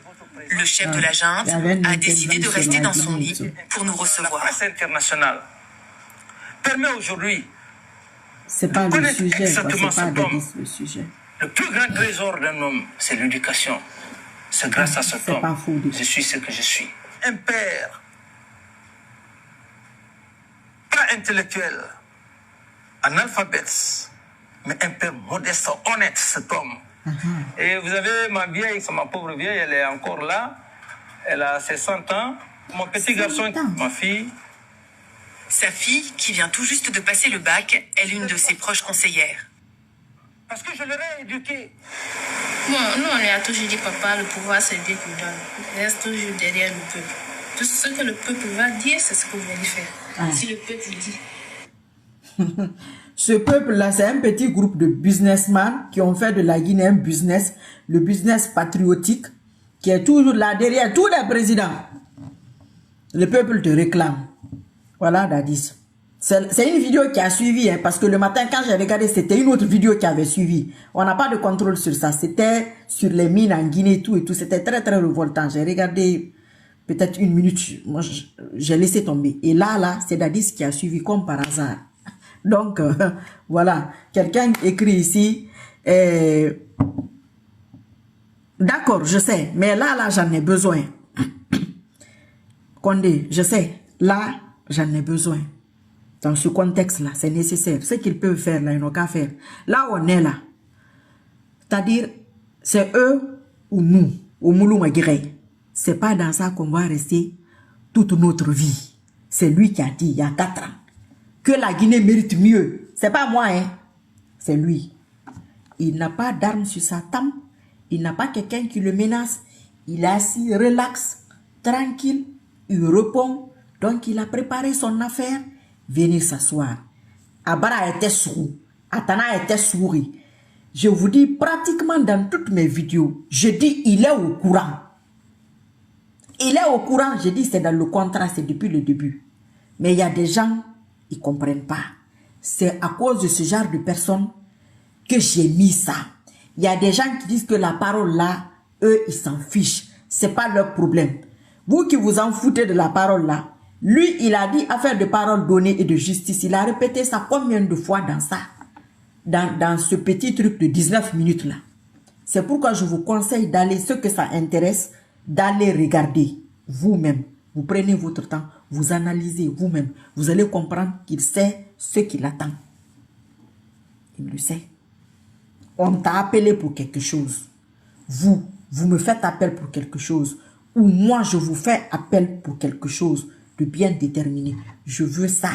Le chef de la junte a décidé de rester dans son lit pour nous recevoir. La presse internationale permet aujourd'hui. C'est pas le sujet, c'est pas le sujet. Le plus grand trésor d'un homme, c'est l'éducation. C'est grâce à cet homme que je suis ce que je suis. Un père, pas intellectuel, analphabète, mais un père modeste, honnête, cet homme. Et vous avez ma vieille, c'est ma pauvre vieille, elle est encore là. Elle a ses 100 ans. Mon petit garçon, ma fille. Sa fille, qui vient tout juste de passer le bac, est l'une de ses proches conseillères. Parce que je l'aurais éduqué. Bon, nous, on a toujours dit, papa, le pouvoir, c'est Dieu qui donne. Il reste toujours derrière le peuple. Tout ce que le peuple va dire, c'est ce que vous allez faire. Ah. Si le peuple dit. Ce peuple-là, c'est un petit groupe de businessmen qui ont fait de la Guinée un business, le business patriotique, qui est toujours là derrière tous les présidents. Le peuple te réclame. Voilà, Dadis. C'est une vidéo qui a suivi, hein, parce que le matin, quand j'ai regardé, c'était une autre vidéo qui avait suivi. On n'a pas de contrôle sur ça. C'était sur les mines en Guinée et tout. C'était très, très révoltant. J'ai regardé peut-être 1 minute. Moi, j'ai laissé tomber. Et là, c'est Dadis qui a suivi comme par hasard. Donc, voilà. Quelqu'un écrit ici. D'accord, je sais. Mais là, j'en ai besoin. Condé, je sais. Là, j'en ai besoin. Dans ce contexte-là, c'est nécessaire. Ce qu'ils peuvent faire, là, ils n'ont qu'à faire. Là, on est là. C'est-à-dire, c'est eux ou nous, au Moulou Maguiré. C'est pas dans ça qu'on va rester toute notre vie. C'est lui qui a dit, il y a 4 ans, que la Guinée mérite mieux. C'est pas moi, hein. C'est lui. Il n'a pas d'armes sur sa tempe. Il n'a pas quelqu'un qui le menace. Il est assis, relax, tranquille. Il répond. Donc, il a préparé son affaire. Venir s'asseoir. Abara était sourd. Atana était souri. Je vous dis, pratiquement dans toutes mes vidéos, je dis, il est au courant. Il est au courant. Je dis, c'est dans le contrat, c'est depuis le début. Mais il y a des gens, ils ne comprennent pas. C'est à cause de ce genre de personnes que j'ai mis ça. Il y a des gens qui disent que la parole là, eux, ils s'en fichent. C'est pas leur problème. Vous qui vous en foutez de la parole là, lui, il a dit affaire de parole donnée et de justice. Il a répété ça combien de fois dans ça? Dans ce petit truc de 19 minutes là. C'est pourquoi je vous conseille d'aller, ceux que ça intéresse, d'aller regarder vous-même. Vous prenez votre temps, vous analysez vous-même. Vous allez comprendre qu'il sait ce qu'il attend. Il le sait. On t'a appelé pour quelque chose. Vous me faites appel pour quelque chose. Ou moi, je vous fais appel pour quelque chose de bien déterminé. Je veux ça.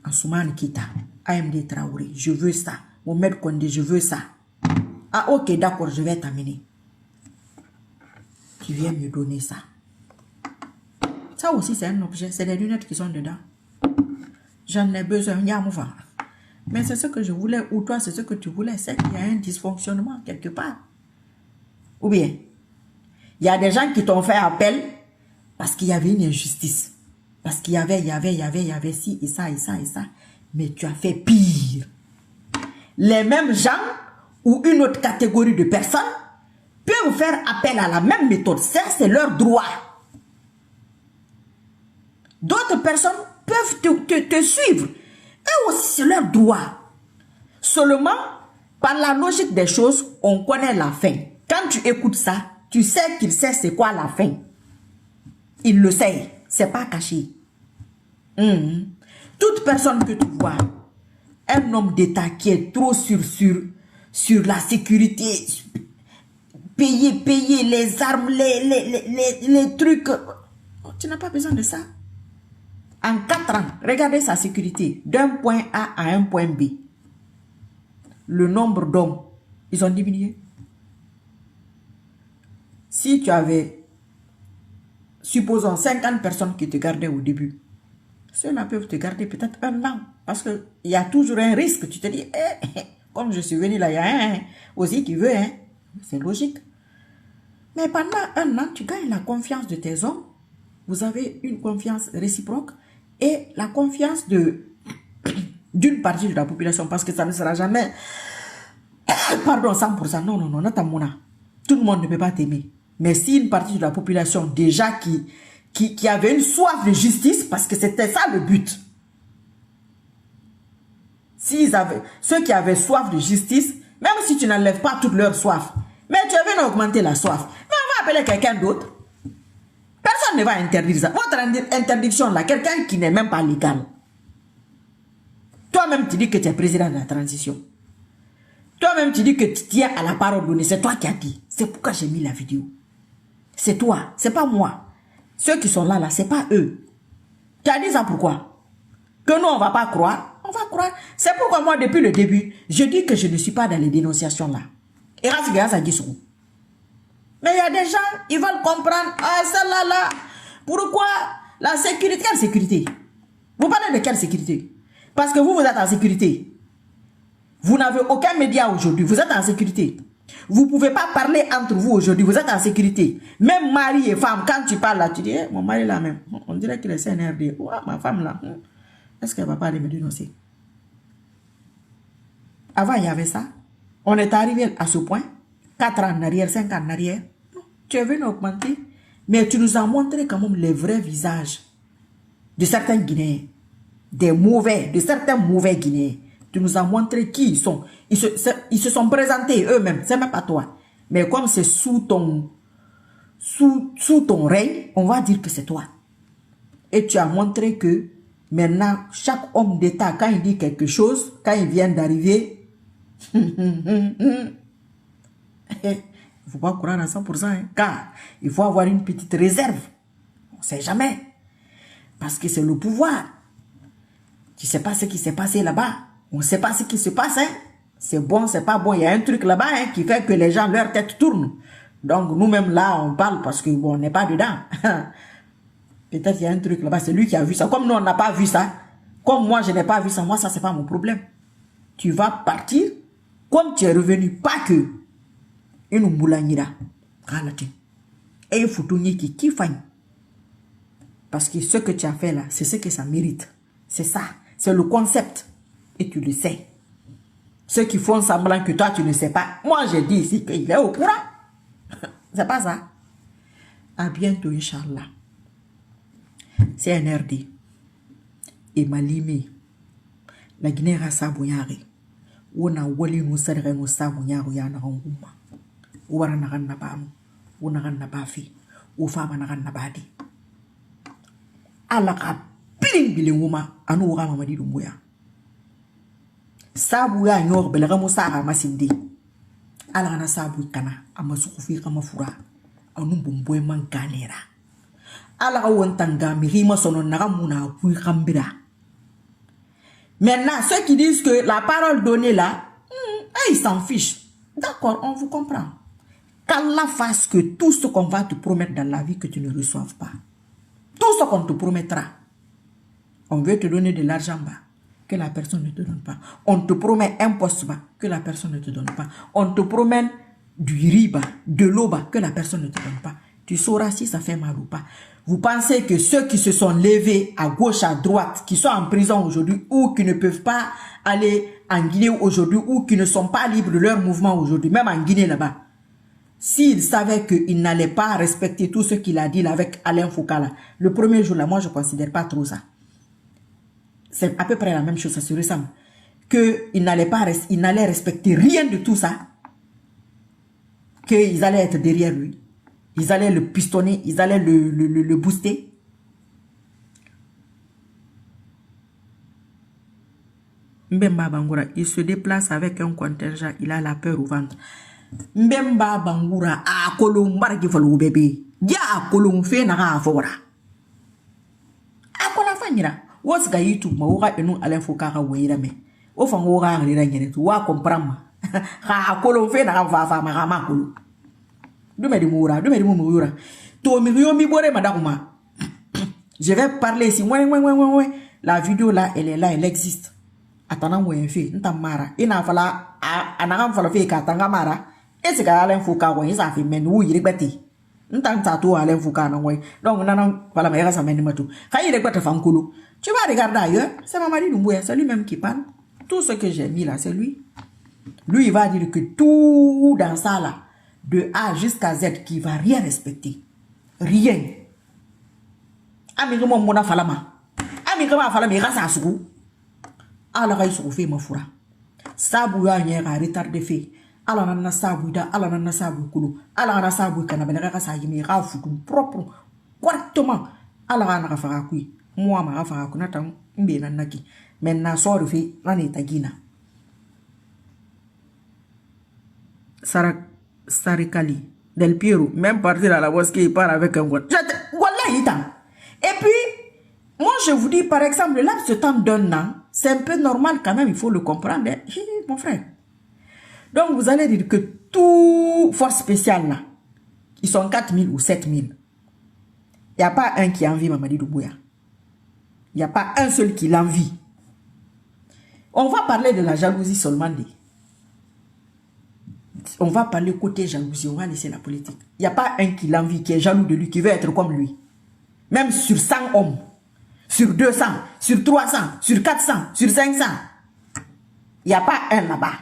Ansoumane Kita, AMD Traoré, je veux ça. Mohamed Kondé, je veux ça. Ah ok, d'accord, je vais t'amener. Tu viens me donner ça. Ça aussi, c'est un objet. C'est des lunettes qui sont dedans. J'en ai besoin. Mais c'est ce que je voulais. Ou toi, c'est ce que tu voulais. C'est qu'il y a un dysfonctionnement quelque part. Ou bien, il y a des gens qui t'ont fait appel parce qu'il y avait une injustice. Parce qu'il y avait ci et ça et ça et ça. Mais tu as fait pire. Les mêmes gens ou une autre catégorie de personnes peuvent faire appel à la même méthode. Ça, c'est leur droit. D'autres personnes peuvent te suivre. Eux aussi, c'est leur droit. Seulement, par la logique des choses, on connaît la fin. Quand tu écoutes ça, tu sais qu'il sait c'est quoi la fin. Il le sait. C'est pas caché. Toute personne que tu vois, un homme d'État qui est trop sur la sécurité, payer les armes, les trucs. Tu n'as pas besoin de ça. En 4 ans, regardez sa sécurité. D'un point A à un point B. Le nombre d'hommes, ils ont diminué. Si tu avais, supposons, 50 personnes qui te gardaient au début, ceux-là peuvent te garder peut-être 1 an. Parce qu'il y a toujours un risque. Tu te dis, comme je suis venu là, il y a un aussi qui veut. C'est logique. Mais pendant 1 an, tu gagnes la confiance de tes hommes. Vous avez une confiance réciproque et la confiance d'une partie de la population. Parce que ça ne sera jamais, pardon, 100%. Non, Natamona. Tout le monde ne peut pas t'aimer. Mais si une partie de la population déjà qui avait une soif de justice, parce que c'était ça le but. Ceux qui avaient soif de justice, même si tu n'enlèves pas toute leur soif, mais tu as bien augmenter la soif. Mais on va appeler quelqu'un d'autre. Personne ne va interdire ça. Votre interdiction là, quelqu'un qui n'est même pas légal. Toi-même tu dis que tu es président de la transition. Toi-même tu dis que tu tiens à la parole donnée. C'est toi qui as dit. C'est pourquoi j'ai mis la vidéo. C'est toi, c'est pas moi. Ceux qui sont là, c'est pas eux. Tu as dit ça pourquoi? Que nous, on va pas croire. On va croire. C'est pourquoi moi, depuis le début, je dis que je ne suis pas dans les dénonciations là. Et Mais il y a des gens, ils veulent comprendre, ah, celle-là, là, pourquoi la sécurité, quelle sécurité? Vous parlez de quelle sécurité? Parce que vous êtes en sécurité. Vous n'avez aucun média aujourd'hui, vous êtes en sécurité. Vous ne pouvez pas parler entre vous aujourd'hui, vous êtes en sécurité. Même mari et femme, quand tu parles là, tu dis, eh, mon mari là même, on dirait qu'il est CNRD. Ouais, ma femme là, est-ce qu'elle ne va pas aller me dénoncer? Avant, il y avait ça. On est arrivé à ce point, 4 ans en arrière, 5 ans en arrière. Tu es venu augmenter, mais tu nous as montré quand même les vrais visages de certains Guinéens, de certains mauvais Guinéens. Tu nous as montré qui ils sont. Ils se sont présentés eux-mêmes, c'est même pas toi. Mais comme c'est sous ton règne, on va dire que c'est toi. Et tu as montré que maintenant, chaque homme d'État, quand il dit quelque chose, quand il vient d'arriver, il ne faut pas croire à 100%, hein, car il faut avoir une petite réserve. On ne sait jamais. Parce que c'est le pouvoir. Tu ne sais pas ce qui s'est passé là-bas. On ne sait pas ce qui se passe. Hein. C'est bon, c'est pas bon. Il y a un truc là-bas hein, qui fait que les gens, leur tête tourne. Donc nous-mêmes là, on parle parce que bon, on n'est pas dedans. Peut-être qu'il y a un truc là-bas, c'est lui qui a vu ça. Comme nous, on n'a pas vu ça. Comme moi, je n'ai pas vu ça. Moi, ça, c'est pas mon problème. Tu vas partir comme tu es revenu. Pas que une moulanira. Et il faut tout qui faille. Parce que ce que tu as fait là, c'est ce que ça mérite. C'est ça. C'est le concept. Et tu le sais. Ceux qui font semblant que toi, tu ne sais pas. Moi, j'ai dit ici qu'il est au courant. C'est pas ça. À bientôt, Inch'Allah. CNRD. Et Malimi. La Guinée rasa bouillari. Wona wali nous serre nous sa bouillari ya na nguma. Wara na ganna bamu. Wona ganna bafi. Ou fama na ganna badi. Ala ka pling bilinguma anu wara mamadi dumbuya. Sabu ya nyor belega musa masindi. Ala na sabu kana amasukufi kama fura. Anu bomboy man galera. Ala wantanga mirima sono nagamuna pui kambira. Maintenant, ceux qui disent que la parole donnée là, ils s'en fichent. D'accord, on vous comprend. Qu'Allah fasse que tout ce qu'on va te promettre dans la vie, que tu ne reçoives pas. Tout ce qu'on te promettra. On veut te donner de l'argent bas, que la personne ne te donne pas. On te promet un poste bas, que la personne ne te donne pas. On te promet du riz bas, de l'eau bas, que la personne ne te donne pas. Tu sauras si ça fait mal ou pas. Vous pensez que ceux qui se sont levés à gauche, à droite, qui sont en prison aujourd'hui ou qui ne peuvent pas aller en Guinée aujourd'hui ou qui ne sont pas libres de leur mouvement aujourd'hui, même en Guinée là-bas, s'ils savaient qu'ils n'allaient pas respecter tout ce qu'il a dit là avec Alain Foucault là, le premier jour là, moi je ne considère pas trop ça. C'est à peu près la même chose, ça se ressemble. Qu'ils n'allaient respecter rien de tout ça, qu'ils allaient être derrière lui. Ils allaient le pistonner, ils allaient le booster. Mbemba Bangoura, il se déplace avec un contingent, il a la peur au ventre. Mbemba Bangoura, a kolon margi falou bébé. Ya a kolon fe na ga fora. A kola fanyira. Wos ga YouTube ma woga enu Alain Foucault weira me. O fa woga ngira nyere tu wa comprendre. Ha kolon fe na ga fa ma ma kolon. Je vais parler ici. La vidéo là, elle est là, elle existe. Attends, on fait. Ntamara. Ina fala anagam fala fe ka tangamara. Et c'est Alain Foucault, il ça fait men où il rebati. Ntam tatou Alain Foucault non ouais. Donc nanan fala ma ça mène matou. Quand il rebati fankolo. Tu vas regarder ailleurs, c'est Mamadi Doumbouya, c'est lui-même qui parle. Tout ce que j'ai mis là, c'est lui. Lui il va dire que tout dans ça là, de A jusqu'à Z, qui va rien respecter. Rien. Ami comment mona falama. Ami comment falama rasa sugu. Ala ga sugu fe mafura. Sabu ya nyera retardé fait. Ala nana sabu da, ala nana sabu kulu. Ala nana sabu kana benega ka sa yimi ga futu propre. Correctement. Ala ga na fara kui. Moi ma fara kuna tan mbe nanaki. Maintenant sort fait nani tagina. Sarikali, Del Piero, même partir à la mosquée, il part avec un goût. Et puis, moi je vous dis, par exemple, laps de temps d'un an, c'est un peu normal quand même, il faut le comprendre, hein, mon frère. Donc vous allez dire que tout force spéciale là, Ils sont 4 000 ou 7 000. Il n'y a pas un qui envie Mamadi Doumbouya. Il n'y a pas un seul qui l'envie. On va parler de la jalousie seulement. On va parler côté jalousie, on va laisser la politique. Il n'y a pas un qui l'envie, qui est jaloux de lui, qui veut être comme lui. Même sur 100 hommes, sur 200, sur 300, sur 400, sur 500. Il n'y a pas un là-bas.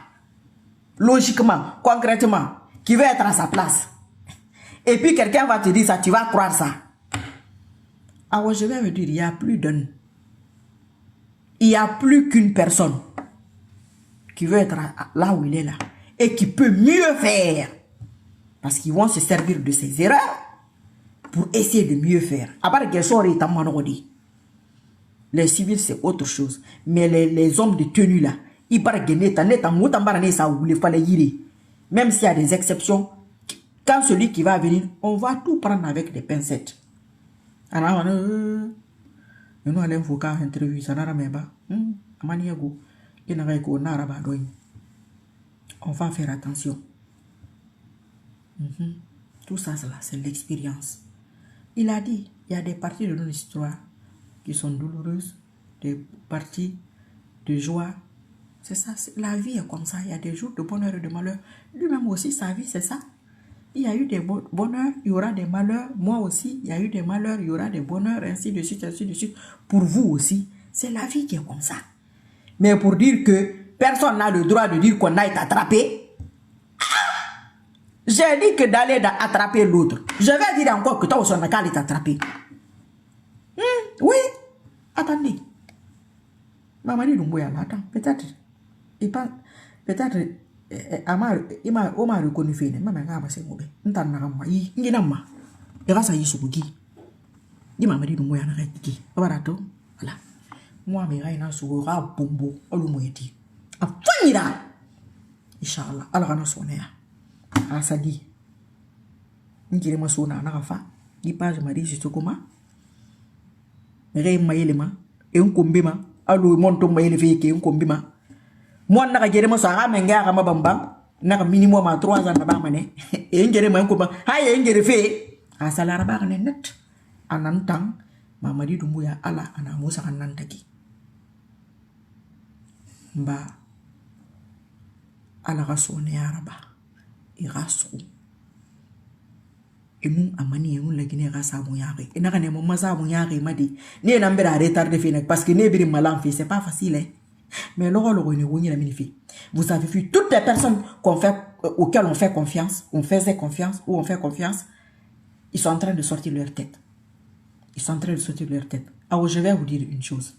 Logiquement, concrètement, qui veut être à sa place. Et puis quelqu'un va te dire ça, tu vas croire ça. Alors je vais me dire, il n'y a plus d'un. Il n'y a plus qu'une personne qui veut être là où il est là. Et qui peut mieux faire. Parce qu'ils vont se servir de ses erreurs pour essayer de mieux faire. À part que les civils, c'est autre chose. Mais les hommes de tenue là, ils parlent de même s'il y a des exceptions, quand celui qui va venir, on va tout prendre avec des pincettes. Alors, nous allons faire une interview, ça n'a pas. On va faire attention. Tout ça, c'est l'expérience. Il a dit, il y a des parties de notre histoire qui sont douloureuses, des parties de joie. C'est ça, la vie est comme ça. Il y a des jours de bonheur et de malheur. Lui-même aussi, sa vie, c'est ça. Il y a eu des bonheurs, il y aura des malheurs. Moi aussi, il y a eu des malheurs, il y aura des bonheurs, ainsi de suite, ainsi de suite. Pour vous aussi, c'est la vie qui est comme ça. Mais pour dire que personne n'a le droit de dire qu'on a été attrapé, j'ai dit que d'aller attraper l'autre. Je vais dire encore que toi aussi, on a été attrapé. Oui, attendez. Mamadi Doumbouya, attends, peut-être, il pense, peut-être, il m'a reconnu, il m'a reconnu, il Mamadi Doumbouya, voilà. Moi, je vais vous dire, bombo, olumoyeti. Afanyira. Inshallah, Allah na sonaya. Asadi. Ngire masona na rafa. Di page mari jitokoma. Mere mayelema, e nkombema, alu monto mayele feke nkombema. Moi na gere masara menga ga mabamba, na minimum à 3 ans na ba mané. E ngere ma nkomba, haye ngere fe. Asalara ba ne net. Anantang Mamadi Doumbouya ala ana musa kanantaki. Mba ala rasone araba irasu emu amani emu la Guinée rasa muyari et n'a pas mon masa muyari m'a dit ni n'a pas retardé fini parce que ne biri malan fait c'est pas facile hein? Mais l'oro ne woni la minifi vous avez vu toutes les personnes auxquelles on fait confiance, on faisait confiance ou on fait confiance, ils sont en train de sortir leur tête. Ils sont en train de sortir leur tête. Alors je vais vous dire une chose.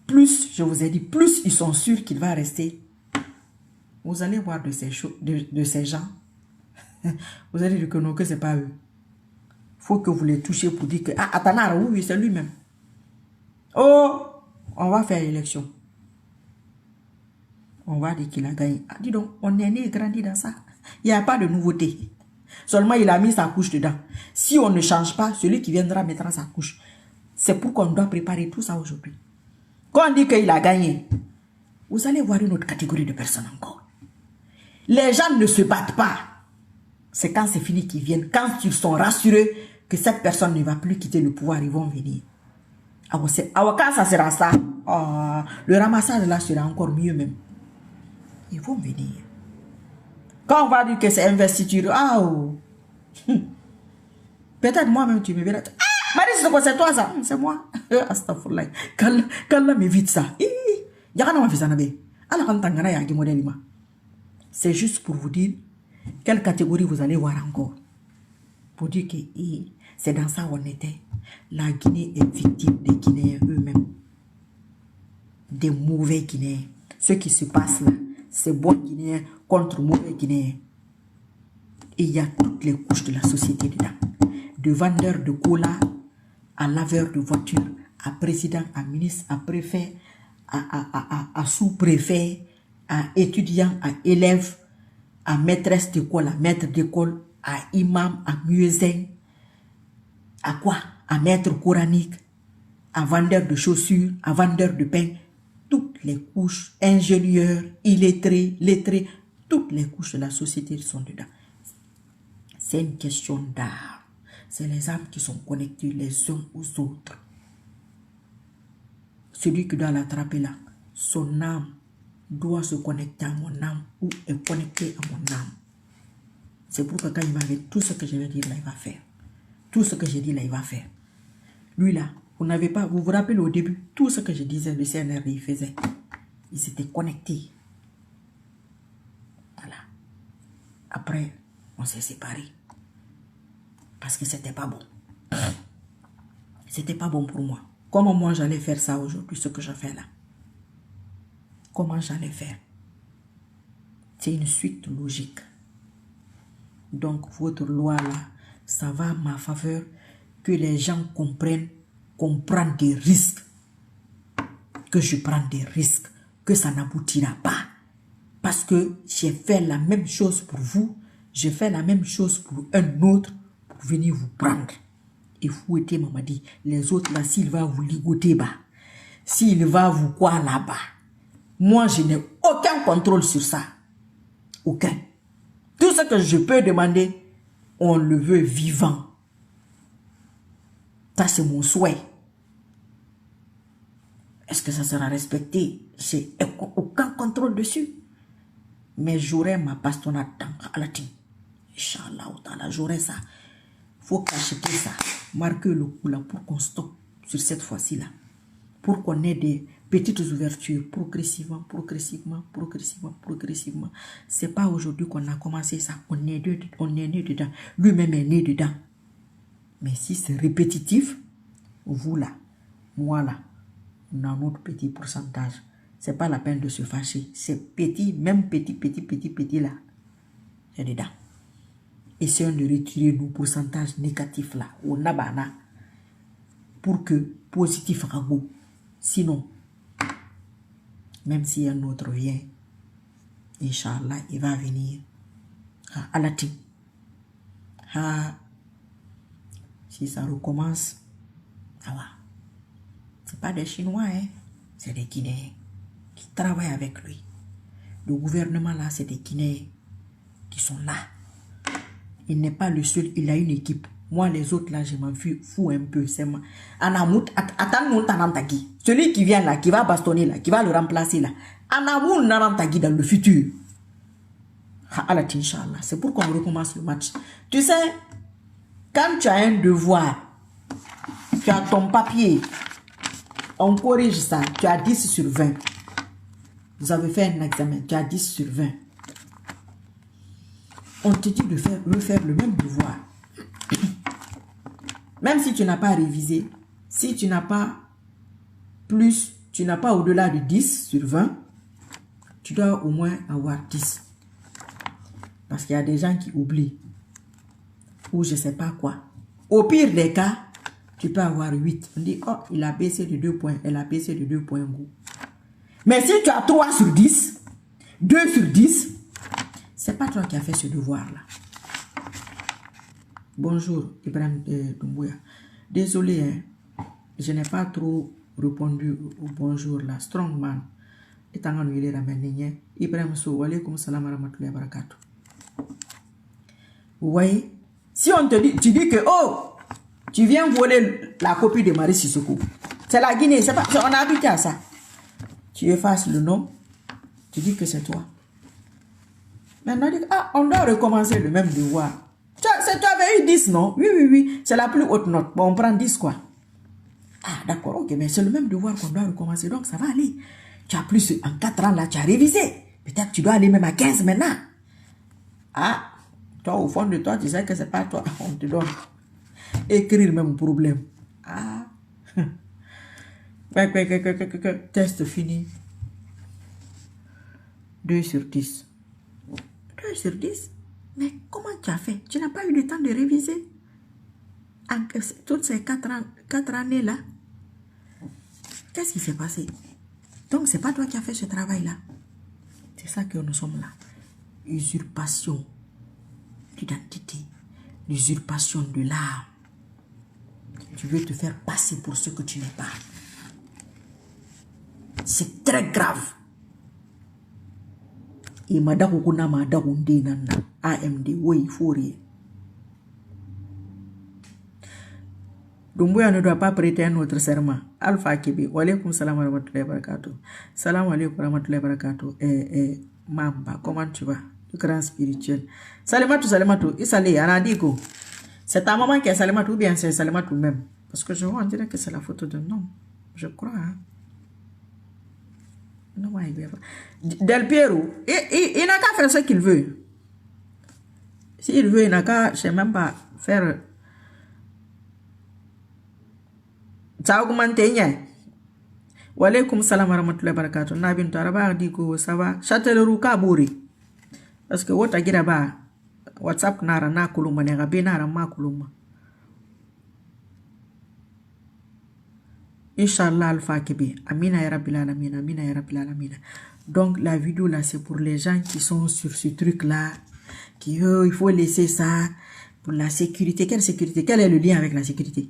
Plus, je vous ai dit, plus ils sont sûrs qu'il va rester. Vous allez voir de ces gens. Vous allez dire que non, que ce n'est pas eux. Il faut que vous les touchiez pour dire que, ah, Atanara, oui, c'est lui-même. Oh, on va faire l'élection. On va dire qu'il a gagné. Ah, dis donc, on est né et grandi dans ça. Il n'y a pas de nouveauté. Seulement, il a mis sa couche dedans. Si on ne change pas, celui qui viendra mettra sa couche. C'est pourquoi on doit préparer tout ça aujourd'hui. Quand on dit qu'il a gagné, vous allez voir une autre catégorie de personnes encore. Les gens ne se battent pas. C'est quand c'est fini qu'ils viennent. Quand ils sont rassurés que cette personne ne va plus quitter le pouvoir, ils vont venir. Alors quand ça sera ça, le ramassage là sera encore mieux même. Ils vont venir. Quand on va dire que c'est investiture, peut-être moi-même tu me verras. Marie, c'est toi ça? C'est moi. Astaghfirullah. Quand là m'évite ça. C'est juste pour vous dire quelle catégorie vous allez voir encore. Pour dire que c'est dans ça où on était. La Guinée est victime des Guinéens eux-mêmes. Des mauvais Guinéens. Ce qui se passe là, c'est bons Guinéens contre mauvais Guinéens. Et il y a toutes les couches de la société dedans. De vendeurs de cola à laveur de voiture, à président, à ministre, à préfet, à sous-préfet, à étudiant, à élève, à maîtresse d'école, à maître d'école, à imam, à muezzin, à quoi? À maître coranique, à vendeur de chaussures, à vendeur de pain. Toutes les couches, ingénieurs, illettrés, lettrés, toutes les couches de la société sont dedans. C'est une question d'âme. C'est les âmes qui sont connectées les uns aux autres. Celui qui doit l'attraper là, son âme doit se connecter à mon âme ou est connecté à mon âme. C'est pourquoi quand il va avec tout ce que je vais dire là, il va faire. Tout ce que j'ai dit là, il va faire. Lui là, vous vous rappelez au début, tout ce que je disais, le CNRD, il faisait. Il s'était connecté. Voilà. Après, on s'est séparés. Parce que c'était pas bon. C'était pas bon pour moi. Comment moi j'allais faire ça aujourd'hui, ce que je fais là? Comment j'allais faire? C'est une suite logique. Donc votre loi là, ça va à ma faveur que les gens comprennent qu'on prend des risques. Que je prends des risques. Que ça n'aboutira pas. Parce que j'ai fait la même chose pour vous. J'ai fait la même chose pour un autre pour venir vous prendre. Et fouetter Mamadi. Les autres là, s'il va vous ligoter bas, s'il va vous quoi là-bas, moi je n'ai aucun contrôle sur ça. Aucun. Tout ce que je peux demander, on le veut vivant. Ça c'est mon souhait. Est-ce que ça sera respecté? J'ai aucun contrôle dessus. Mais j'aurai ma bastonnade à la team. Inch'Allah, j'aurai ça. Faut cacheter ça. Marquer le coup là pour qu'on stoppe sur cette fois-ci là. Pour qu'on ait des petites ouvertures progressivement. C'est pas aujourd'hui qu'on a commencé ça. On est né dedans. Lui-même est né dedans. Mais si c'est répétitif, vous là, moi là, on a un autre petit pourcentage. C'est pas la peine de se fâcher. C'est petit, même petit là. C'est dedans. Essayons de retirer nos pourcentages négatifs là, au nabana, pour que positif rago. Sinon, même si un autre vient, Inch'Allah, il va venir à la team. Si ça recommence, ça va. C'est pas des Chinois, hein? C'est des Guinéens qui travaillent avec lui. Le gouvernement là, c'est des Guinéens qui sont là. Il n'est pas le seul, il a une équipe. Moi, les autres, là, je m'en fous un peu. C'est moi. Celui qui vient là, qui va bastonner là, qui va le remplacer là. Anamoun Narantagi dans le futur. C'est pour qu'on recommence le match. Tu sais, quand tu as un devoir, tu as ton papier, on corrige ça, tu as 10 sur 20. Vous avez fait un examen, tu as 10 sur 20. On te dit de refaire le même devoir. Même si tu n'as pas révisé, si tu n'as pas plus, tu n'as pas au-delà de 10 sur 20, tu dois au moins avoir 10. Parce qu'il y a des gens qui oublient. Ou je ne sais pas quoi. Au pire des cas, tu peux avoir 8. On dit, oh, il a baissé de 2 points, elle a baissé de 2 points. Mais si tu as 3 sur 10, 2 sur 10, c'est pas toi qui as fait ce devoir-là. Bonjour, Ibrahim Doumbouya. Désolé, hein, je n'ai pas trop répondu au bonjour là. Strongman. Ibrahim Sou, alaykoum salam wa rahmatullahi wa barakatuh. Vous voyez, si on te dit, tu dis que, oh, tu viens voler la copie de Marie Sissoko. C'est la Guinée, c'est pas, on a habité à ça. Tu effaces le nom, tu dis que c'est toi. Maintenant, on doit recommencer le même devoir. Tu avais eu 10, non? Oui. C'est la plus haute note. Bon, on prend 10, quoi. Ah, d'accord, ok, mais c'est le même devoir qu'on doit recommencer. Donc, ça va aller. Tu as plus, en 4 ans, là, tu as révisé. Peut-être tu dois aller même à 15 maintenant. Ah, toi, au fond de toi, tu sais que c'est pas toi. On te donne. Écrire même problème. Ah. Test fini. 2 sur 10. 2 sur 10? Mais comment tu as fait? Tu n'as pas eu le temps de réviser en toutes ces 4 années-là? Qu'est-ce qui s'est passé? Donc, ce n'est pas toi qui as fait ce travail-là. C'est ça que nous sommes là. Usurpation d'identité. L'usurpation de l'âme. Tu veux te faire passer pour ce que tu n'es pas. C'est très grave. Et AMD, oui, il faut rien. Doumbouya ne doit pas prêter un autre serment. Alpha Kibi, wa alaykoum salam wa rahmatullahi wa barakatuh. Salam alaykoum wa rahmatullahi wa barakatuh. Mamba, comment tu vas? Le grand spirituel. Salamatou, Isale, Anadiko. C'est ta maman qui est Salamatou ou bien c'est Salamatou même? Parce que je vois, on dirait que c'est la photo d'un homme. Je crois, hein. Non, Del Piero, il n'a qu'à faire ce qu'il veut. S'il veut, il n'a qu'à, je sais même pas, faire... Ça a augmenté, wa alaykoum salam wa rahmatullahi wa barakatuh. Nabin Taraba Diko, ça va. Châtellerault Kabouri. Parce que wota gira ba WhatsApp nara na kuluma ne gabe nara ma kuluma. Inch'Allah Alpha Kébé. Amina ya Rabbil Alamin, Amina ya Rabbil Alamin. Donc la vidéo là c'est pour les gens qui sont sur ce truc là, qui il faut laisser ça pour la sécurité. Quelle sécurité? Quel est le lien avec la sécurité?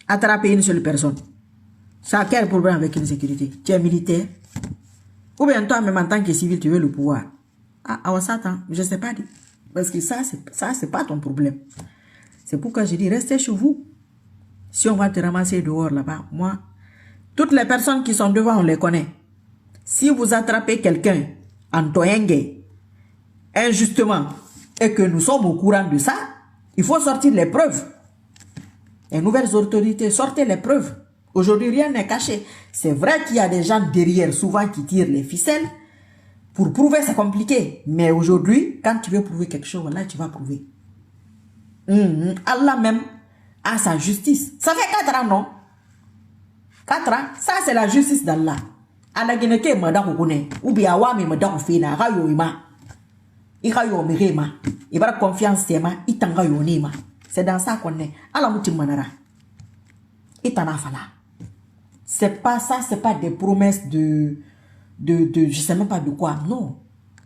Attraper une seule personne. Ça a quel problème avec une sécurité? Tu es militaire? Ou bien toi même en tant que civil tu veux le pouvoir? Ah, Satan, je sais pas. Parce que ça c'est pas ton problème. C'est pourquoi je dis restez chez vous. Si on va te ramasser dehors là-bas, moi, toutes les personnes qui sont devant, on les connaît. Si vous attrapez quelqu'un en Toyengue, injustement, et que nous sommes au courant de ça, il faut sortir les preuves. Les nouvelles autorités, sortez les preuves. Aujourd'hui, rien n'est caché. C'est vrai qu'il y a des gens derrière, souvent, qui tirent les ficelles. Pour prouver, c'est compliqué. Mais aujourd'hui, quand tu veux prouver quelque chose, là, tu vas prouver. Allah même a sa justice. Ça fait 4 ans, non? 4 ans, ça c'est la justice d'Allah. Allah geneke mada kokone. Ou bien awami mada kofina. Rayo ima. Irayo mirema. Ibara confiance tema. Itanga yonima. C'est dans ça qu'on est. Allah moutim manara. Itanafala. C'est pas ça, c'est pas des promesses de je sais même pas de quoi. Non.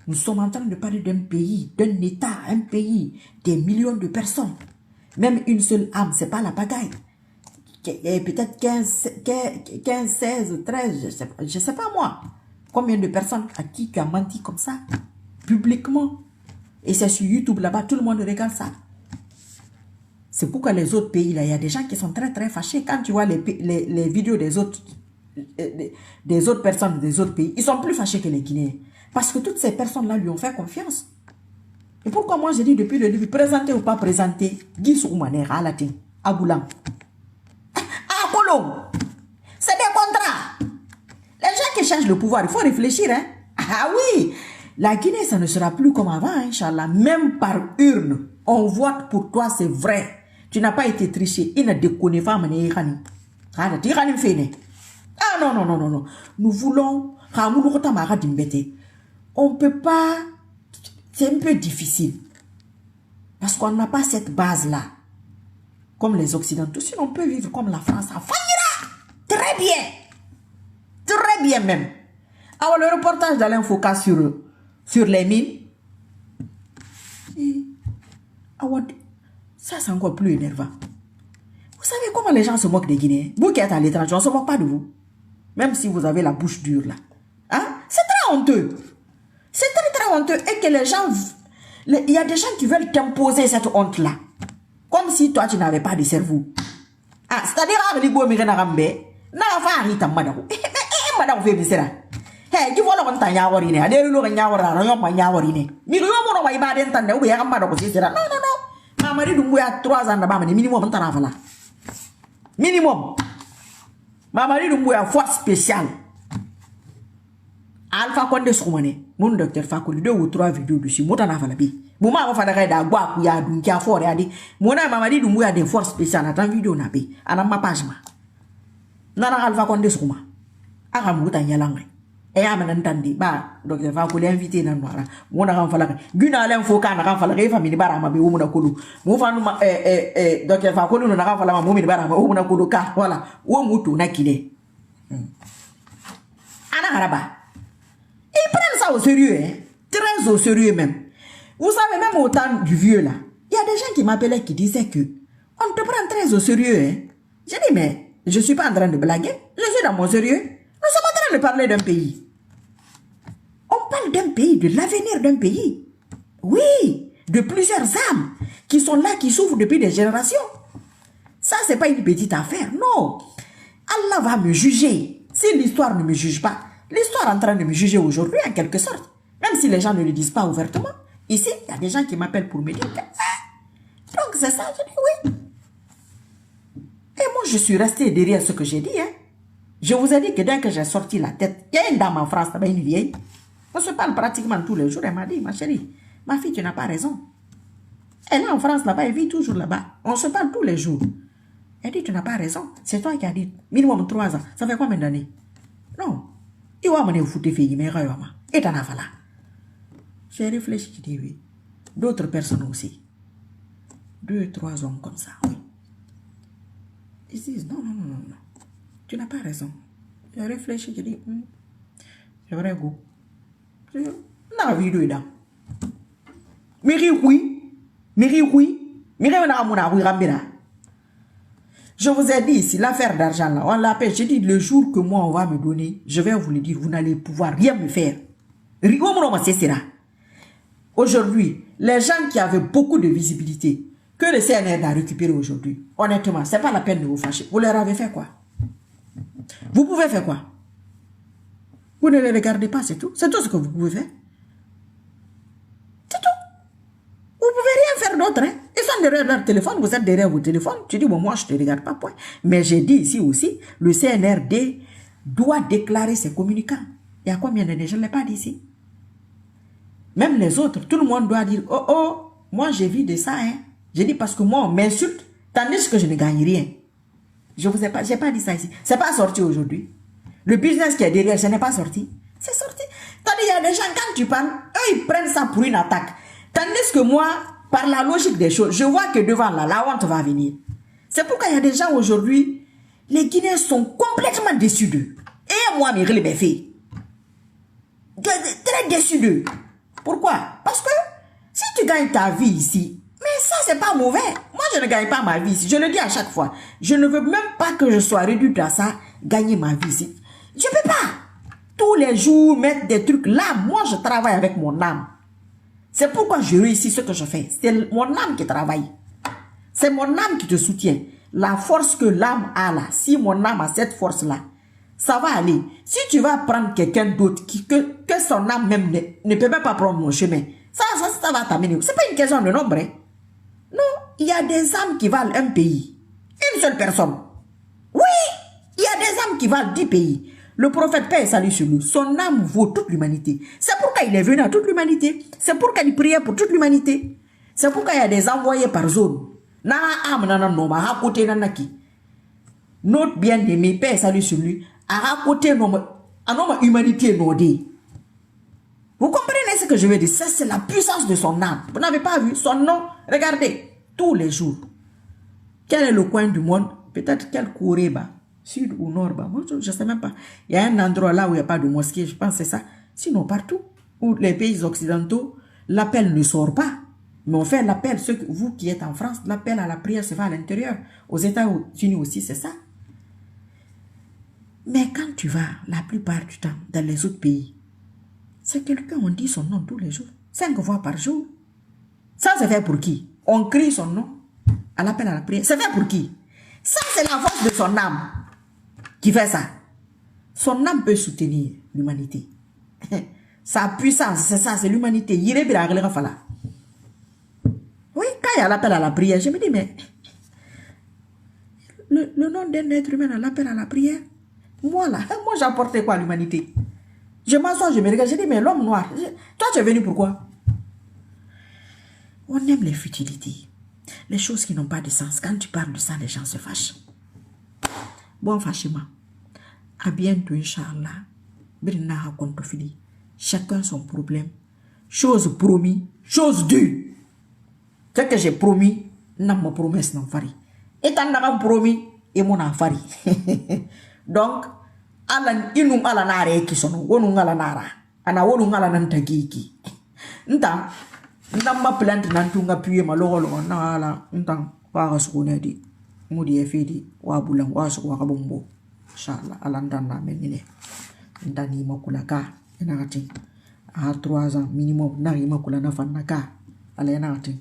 Nous sommes en train de parler d'un pays, d'un État, un pays, des millions de personnes. Même une seule âme, c'est pas la pagaille. Peut-être 15, 16, 13, je sais pas moi. Combien de personnes à qui tu as menti comme ça, publiquement. Et c'est sur YouTube là-bas, tout le monde regarde ça. C'est pourquoi les autres pays, là, il y a des gens qui sont très très fâchés. Quand tu vois les vidéos des autres personnes des autres pays, ils sont plus fâchés que les Guinéens. Parce que toutes ces personnes-là lui ont fait confiance. Et pourquoi moi je dis depuis le début, présenter ou pas présenter, Guy Oumane, à la ting, à Boulam. À Colomb. C'est des contrats. Les gens qui cherchent le pouvoir, il faut réfléchir, hein. Ah oui, la Guinée, ça ne sera plus comme avant, hein, Inch'Allah. Même par urne, on vote pour toi, c'est vrai. Tu n'as pas été triché. Il ne déconne pas, mais ah non, non, non, non, non. Nous voulons... On ne peut pas... C'est un peu difficile. Parce qu'on n'a pas cette base-là. Comme les Occidentaux. Sinon, on peut vivre comme la France. Ça faillira. Très bien. Très bien même. Alors, le reportage d'Alain Foucault sur les mines. Ça, c'est encore plus énervant. Vous savez comment les gens se moquent des Guinéens? Vous qui êtes à l'étranger, on ne se moque pas de vous. Même si vous avez la bouche dure là. Hein? C'est très honteux. C'est très très honteux. Et que les gens... Il y a des gens qui veulent t'imposer cette honte-là. Comme si toi, tu n'avais pas de cerveau. Ah, c'est-à-dire, Mamadi Doumbouya 3 ans là-bas, minimum, minimum. Mamadi Doumbouya force spéciale. Alpha Condé Soumane, mon docteur Fakoli, 2 ou 3 vidéos dessus, Moutana Falabi. Mouma va faire da gua kuya dunkia fort adi. Mona Mamadi Doumbouya des forces spéciales, attends vidéo nabe. Ana ma page ma. Nana Alpha Condé Souma. Aga Mouta Yalangue. Et à m'entendre, bah, docteur Fakoli invité dans Noira. Mona Ramfalaka. Guna Alain Foucault, Ramfalaka, famille Barama, Mouna Koulou. Moufanouma, docteur Fakoli, n'a Ramfalama, Moumi Barama, Mouna Koulou, voilà. Ou Moutou Nakide. Ana Haraba. Ils prennent ça au sérieux, hein? Très au sérieux même. Vous savez, même au temps du vieux là, il y a des gens qui m'appelaient qui disaient que on te prend très au sérieux, hein? J'ai dit, mais je suis pas en train de blaguer, je suis dans mon sérieux. Nous sommes en train de parler d'un pays. On parle d'un pays, de l'avenir d'un pays. Oui, de plusieurs âmes qui sont là, qui souffrent depuis des générations. Ça, c'est pas une petite affaire. Non. Allah va me juger. Si l'histoire ne me juge pas, l'histoire est en train de me juger aujourd'hui, en quelque sorte. Même si les gens ne le disent pas ouvertement. Ici, il y a des gens qui m'appellent pour me dire que... Donc, c'est ça, je dis oui. Et moi, je suis resté derrière ce que j'ai dit. Hein. Je vous ai dit que dès que j'ai sorti la tête, il y a une dame en France, là-bas, une vieille. On se parle pratiquement tous les jours. Elle m'a dit, ma chérie, ma fille, tu n'as pas raison. Elle est en France là-bas, elle vit toujours là-bas. On se parle tous les jours. Elle dit, tu n'as pas raison. C'est toi qui as dit, minimum 3 ans. Ça fait combien d'années? Non. Il va m'amener au foot de filles, mais et t'en as fait là. J'ai réfléchi, je dis oui. D'autres personnes aussi. 2, 3 hommes comme ça, oui. Ils disent, non. Tu n'as pas raison. J'ai réfléchi, je dis, c'est vrai goût. Non, vie de là. Miri oui. Je vous ai dit ici, l'affaire d'argent là, on l'appelle, j'ai dit le jour que moi on va me donner, je vais vous le dire, vous n'allez pouvoir rien me faire. Aujourd'hui, les gens qui avaient beaucoup de visibilité, que le CNR a récupéré aujourd'hui, honnêtement, c'est pas la peine de vous fâcher. Vous leur avez fait quoi? Vous pouvez faire quoi? Vous ne les regardez pas, c'est tout. C'est tout ce que vous pouvez faire. C'est tout. Vous pouvez rien faire d'autre. Hein? Ils sont derrière leur téléphone, vous êtes derrière vos téléphones. Tu dis, bon, moi, je ne te regarde pas, point. Mais j'ai dit ici aussi, le CNRD doit déclarer ses communicants. Il y a combien de gens? Je ne l'ai pas dit ici. Même les autres, tout le monde doit dire, oh, moi, j'ai vu de ça. Hein? J'ai dit, parce que moi, on m'insulte, tandis que je ne gagne rien. Je vous ai pas, j'ai pas dit ça ici. C'est pas sorti aujourd'hui. Le business qui est derrière, ce n'est pas sorti. C'est sorti. Tandis, il y a des gens, quand tu parles, eux, ils prennent ça pour une attaque. Tandis que moi, par la logique des choses, je vois que devant là, la honte va venir. C'est pourquoi il y a des gens aujourd'hui, les Guinéens sont complètement déçus d'eux. Et moi, mes fait. Très déçus d'eux. Pourquoi? Parce que si tu gagnes ta vie ici, mais ça, c'est pas mauvais. Moi, je ne gagne pas ma vie ici. Je le dis à chaque fois. Je ne veux même pas que je sois réduite à ça, gagner ma vie ici. Je ne peux pas. Tous les jours, mettre des trucs là. Moi, je travaille avec mon âme. C'est pourquoi je réussis ce que je fais. C'est mon âme qui travaille. C'est mon âme qui te soutient. La force que l'âme a là, si mon âme a cette force-là, ça va aller. Si tu vas prendre quelqu'un d'autre que son âme même ne peut même pas prendre mon chemin, ça va t'amener. Ce n'est pas une question de nombre. Hein. Non, il y a des âmes qui valent un pays. Une seule personne. Oui, il y a des âmes qui valent 10 pays. Le prophète, paix et salut sur lui, son âme vaut toute l'humanité. C'est pourquoi il est venu à toute l'humanité. C'est pourquoi il priait pour toute l'humanité. C'est pourquoi il y a des envoyés par zone. Notre bien-aimé, paix et salut sur lui, a côté notre humanité. Vous comprenez ce que je veux dire? Ça, c'est la puissance de son âme. Vous n'avez pas vu son nom? Regardez, tous les jours. Quel est le coin du monde? Peut-être quel Koréba, sud ou nord, je ne sais même pas. Il y a un endroit là où il n'y a pas de mosquée, je pense que c'est ça. Sinon, partout, où les pays occidentaux, l'appel ne sort pas. Mais on fait l'appel, vous qui êtes en France, l'appel à la prière se fait à l'intérieur. Aux États-Unis aussi, c'est ça. Mais quand tu vas, la plupart du temps, dans les autres pays, c'est quelqu'un, on dit son nom tous les jours, 5 fois par jour. Ça, c'est fait pour qui? On crie son nom à l'appel à la prière. C'est fait pour qui? Ça, c'est la force de son âme qui fait ça. Son âme peut soutenir l'humanité. Sa puissance, c'est ça, c'est l'humanité. Oui, quand il y a l'appel à la prière, je me dis, mais le nom d'un être humain à l'appel à la prière, moi j'apportais quoi à l'humanité? Je m'assois, je me regarde, je dis, mais l'homme noir, toi tu es venu pourquoi? On aime les futilités, les choses qui n'ont pas de sens. Quand tu parles de ça, les gens se fâchent. Bon, fâchez-moi. À bientôt, Inch'Allah. Chacun son problème. Chose promis, chose due. Ce que j'ai promis, n'a ma promesse non fari. Et t'en as promis, et mon afari. Donc, alan inum ala nare ki sono wonu ngala nara ana wonu ngala nan tagiki nta ndamba plant nan tunga piye malolo na ala nta wa sukuna di mudi efidi wa bulang wa su wa kabombo inshallah ala ndana menine ndani makula ka enati a 3 ans minimum na makula na fanaka ala enati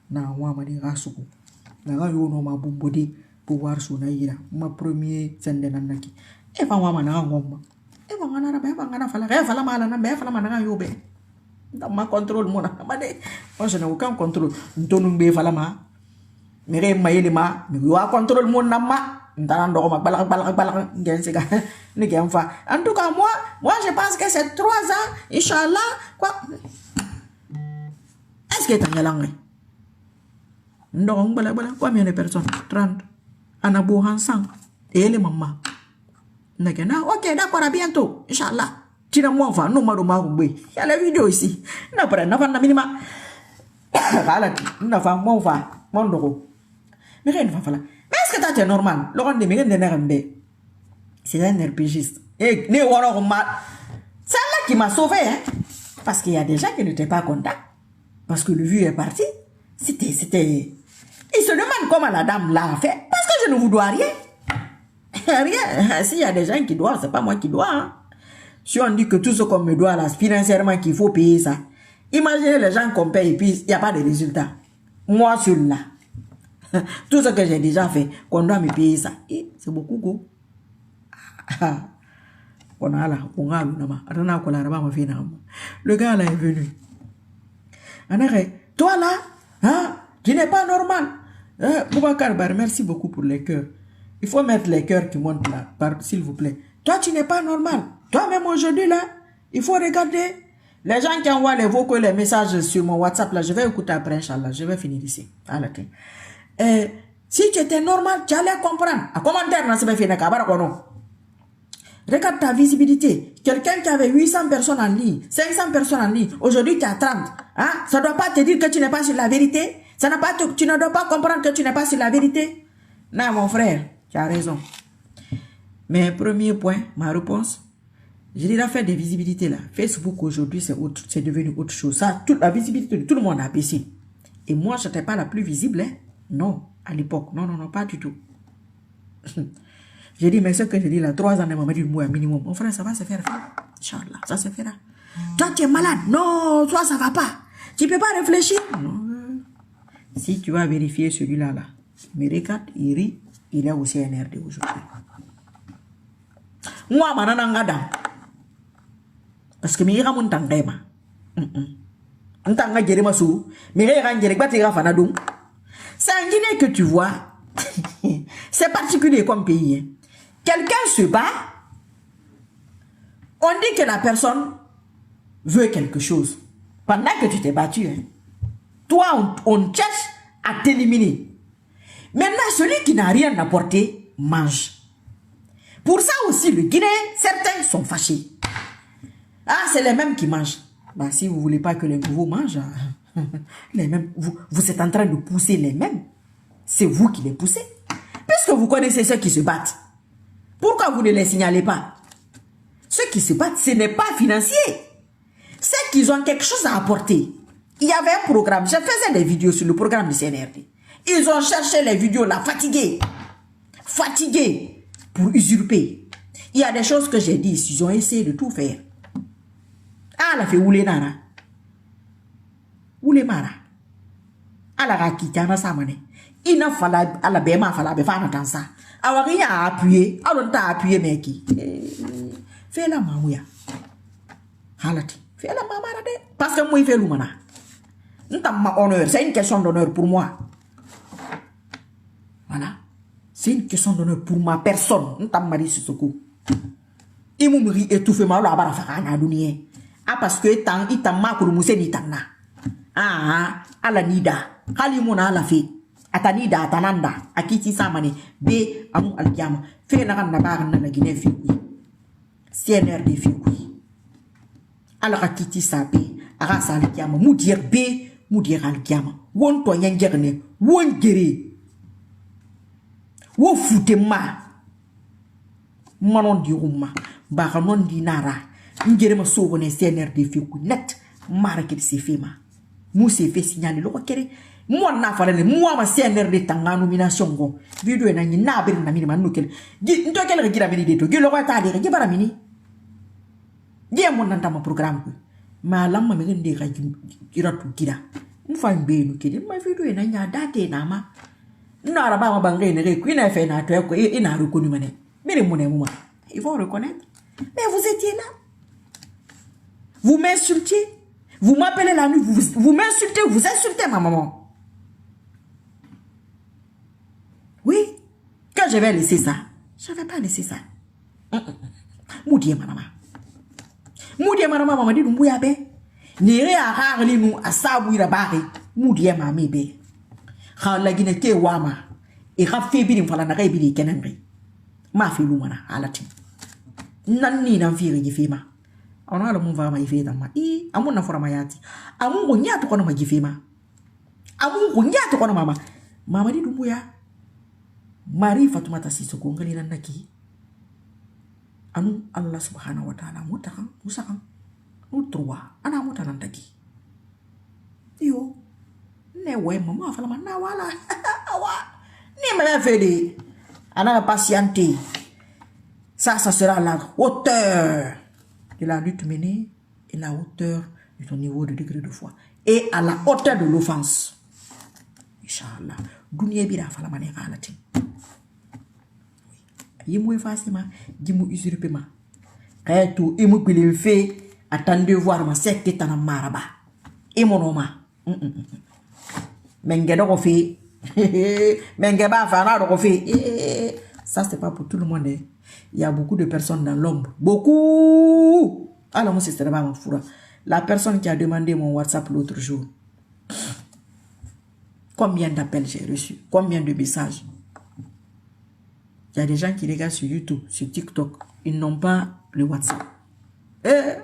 na wa madi rasuku Naga yo no ma bumbodi pouvoir sona ira. Ma premier sende nanaki. E fa mama na ngomba. E fa ngana ba fa ngana fala. E fala mala na be fala mana yo be. Ma contrôle mon ma de. Moi je n'ai aucun contrôle. Ntonu be fala ma. Mere mayele ma. Mi wa contrôle mon na ma. Ntana ndo ma balak ngense ga. Ni fa. En tout cas moi je pense que c'est 3 ans inchallah quoi. Est-ce que t'as langue? Non, combien de personnes? 30. Anabo Hansan. Et les mamans. Ok, d'accord, à bientôt. Inch'Allah. Tu n'as moins fait, non, il y a la vidéo ici. N'a pas de minima. N'a pas mon va, mon droit. Mais rien ne va falloir. Mais est-ce que t'as normal? Laurent de Mégane de Nerembe. C'est un RPGiste. Et les Waroma. C'est là qui m'a sauvé, hein. Parce qu'il y a des gens qui n'étaient pas contents. Parce que le vieux est parti. C'était... Il se demande comment la dame l'a fait. Parce que je ne vous dois rien. Rien. S'il y a des gens qui doivent, c'est pas moi qui dois. Hein. Si on dit que tout ce qu'on me doit là, financièrement, qu'il faut payer ça. Imaginez les gens qu'on paye et puis il n'y a pas de résultat. Moi, celui-là. Tout ce que j'ai déjà fait, qu'on doit me payer ça. C'est beaucoup, go. Le gars là est venu. Toi là, hein, tu n'es pas normal. Boubacar Bar, merci beaucoup pour les cœurs. Il faut mettre les cœurs qui montent là, s'il vous plaît. Toi, tu n'es pas normal. Toi-même aujourd'hui là, il faut regarder. Les gens qui envoient les vocaux, les messages sur mon WhatsApp là, je vais écouter après, Inch'Allah. Je vais finir ici. Si tu étais normal, tu allais comprendre. À commentaire, non, c'est pas fini. Regarde ta visibilité. Quelqu'un qui avait 800 personnes en ligne, 500 personnes en ligne, aujourd'hui tu as 30. Hein? Ça ne doit pas te dire que tu n'es pas sur la vérité. Tu ne dois pas comprendre que tu n'es pas sur la vérité. Non, mon frère, tu as raison. Mais premier point, ma réponse, j'ai déjà fait des visibilités là. Facebook aujourd'hui, c'est devenu autre chose. Ça, toute la visibilité de tout le monde a baissé. Et moi, je n'étais pas la plus visible. Hein? Non, à l'époque. Non, pas du tout. J'ai dit, mais ce que j'ai dit là, 3 ans de maman dit moi minimum. Mon frère, ça va se faire. Inch'Allah, ça se fera. Toi, tu es malade. Non, toi, ça va pas. Tu peux pas réfléchir. Non. Si tu vas vérifier celui-là, là, mais regarde, il rit, il est au CNRD aujourd'hui. Moi, mananangada. Parce que mira mon tangema. Ntanga jerema sou. Mira ngere batira fanadum. C'est en Guinée que tu vois. C'est particulier comme pays. Hein. Quelqu'un se bat. On dit que la personne veut quelque chose. Pendant que tu t'es battu. Hein. Toi, on cherche à t'éliminer. Maintenant, celui qui n'a rien apporté, mange. Pour ça aussi, le Guinéen, certains sont fâchés. Ah, c'est les mêmes qui mangent. Bah, si vous ne voulez pas que les nouveaux mangent, les mêmes, vous êtes en train de pousser les mêmes. C'est vous qui les poussez. Puisque vous connaissez ceux qui se battent. Pourquoi vous ne les signalez pas? Ceux qui se battent, ce n'est pas financier. C'est qu'ils ont quelque chose à apporter. Il y avait un programme, je faisais des vidéos sur le programme du CNRD. Ils ont cherché les vidéos là, fatigués. Fatigués pour usurper. Il y a des choses que j'ai dit, ils ont essayé de tout faire. Ah, la fait oulé nara. Oulé mara. ala ka kitana samane ina fala ala be ma fala be fana tansa awari ya appuyer alon ta appuyer meki fait la mamuya halati fait la mamara de parce que moi il fait lumana ntam ma honneur, c'est une question d'honneur pour moi. Voilà, c'est une question d'honneur pour ma personne. Ntam mari sisoko imu mri étouffé ma la bara fa na dunia ah parce que tant itam ma ko musse ni tanna ah ala nida khali mona ala fi atanida atananda akiti samane be amu alkiyama fe na kan na ba na Guinée fi CNRD fi ala akiti sape aga sa alkiyama mudir be mudir alkiyama won to nyangerne won gere wo fute ma manon di rumma ba non di nara ngere ma so woni CNRD fi ku net market se fema mu se fait signaler lo kere mo na farele mo ma CNRD tanga nomination go video na ni na bir na mi man nukel gi nto kele gira mi de to gi lo ko ta de gi bara mini gi mo nan ma programme ko ma lam ma mi ngende ka gira tu gira mu fa be no kele ma video na nya date na ma Non, là-bas, on va bangrer, qui n'a fait n'a reconnu mané. Mais les monnaies, moi, ils vont reconnaître. Mais vous étiez là. Vous m'insultiez. Vous m'appelez la nuit, vous m'insultez, vous insultez ma maman. Oui. Quand je vais laisser ça, je ne vais pas laisser ça. Moudie ma maman. Moudie ma maman m'a dit, nous bouillons bien. Nire à rarely nous à sabouir la barre. Moudie ma mébé. La guinée wama. Et rafé bin fala na rebi kenenri. Ma fi lumana alati. Nanni nan fi gifima. On a le mon va ma ifeta ma. Amuna fora mayati. Amun gonyatu kono ma gifima. Amun gonyatu kono mama. Mama di dumbuya. Mari Fatoumata Sissoko ngali nan naki. Anu Allah subhanahu wa ta'ala mutakan musakan. Nutrwa ana mutanan daki. Yo. Ne ouais maman fala na wala. Awa. Ni me fait ana patienter. Ça sera la hauteur de la lutte menée et la hauteur de ton niveau de degré de foi et à la hauteur de l'offense. Inch'Allah. Dunia bira fala mane galati. Yimou effacement, dimou usurpement. Kayatu imu kwile fait attendez voir ma secte tana maraba. Et mon oma. Mengedo ko fait. Mengeba fana do ko fait. Ça c'est pas pour tout le monde. Il y a beaucoup de personnes dans l'ombre. Beaucoup. Alors moi c'est pas mon foura. La personne qui a demandé mon WhatsApp l'autre jour. Combien d'appels j'ai reçus? Combien de messages? Il y a des gens qui regardent sur YouTube, sur TikTok. Ils n'ont pas le WhatsApp.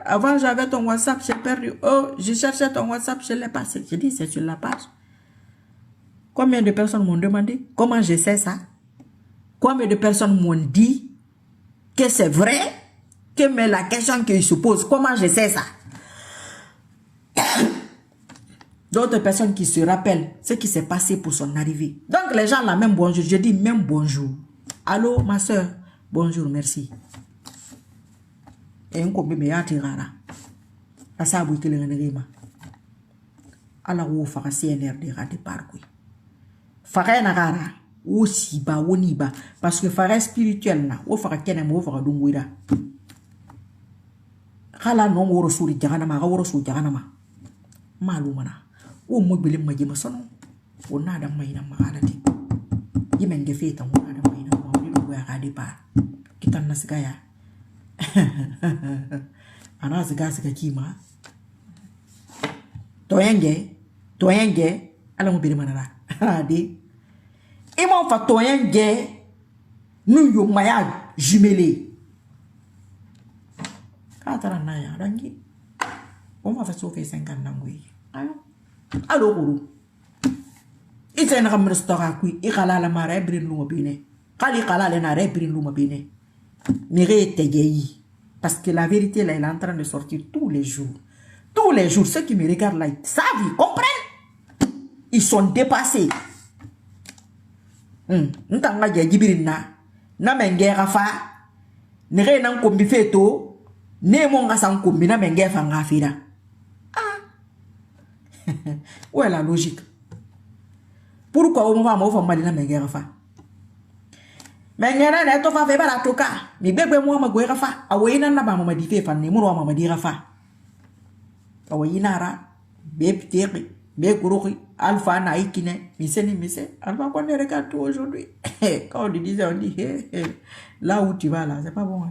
Avant, j'avais ton WhatsApp, j'ai perdu. Oh, je cherchais ton WhatsApp, je ne l'ai pas. J'ai dit, c'est sur la page. Combien de personnes m'ont demandé? Comment je sais ça? Combien de personnes m'ont dit que c'est vrai? Mais la question qu'ils se posent, comment je sais ça? D'autres personnes qui se rappellent ce qui s'est passé pour son arrivée. Donc les gens là, même bonjour, je dis même bonjour. Allô ma soeur, bonjour, merci. Et on peut me dire rara. La sabu que le renema. Ala wo fara CNR de rade parkoui. Fara na rara. Wo siba, wo niba. Parce que fara spirituel na. Wo fara kenem, wo fara dungwira. Kala non woro suri jaganama, woro suri jaganama. Malumana. Wo mo bele ma jema sono. Wo na da mayina ma alati. Yimenge feta wo na da mayina ma wo do ya rade par. Kitan na sigaya. Ana siga kima. Toyenge, ala mo bele manara. Ade. Et mon fa toyenge nous yo maya jumelé. Katara na ya rangi. On va faire sauver 50 nangui. Allo guru. Ita na kam restaurant kui ikala la mara brin luma bine. Kali kala le na brin luma bine. Mire tegeyi. Parce que la vérité là, elle est en train de sortir tous les jours. Tous les jours, ceux qui me regardent là, ils savent, ils comprennent. Ils sont dépassés. Ntanga ya jibirina. Na menge rafa. Nere nan kombi feto. Ne monga san kombi na menge fa ngafira. Où est la logique? Pourquoi on va m'offrir malina menge rafa? Mengena na to fa fe bara toka. Mi bebe mo ma go rafa. Awina na ba mo di fe fa ni mo ma di rafa. Awina ra be pteri be kuruki alpha na ikine miseni mise alpha qu'on regarde tout aujourd'hui. Quand on disait on dit là où tu vas là, c'est pas bon.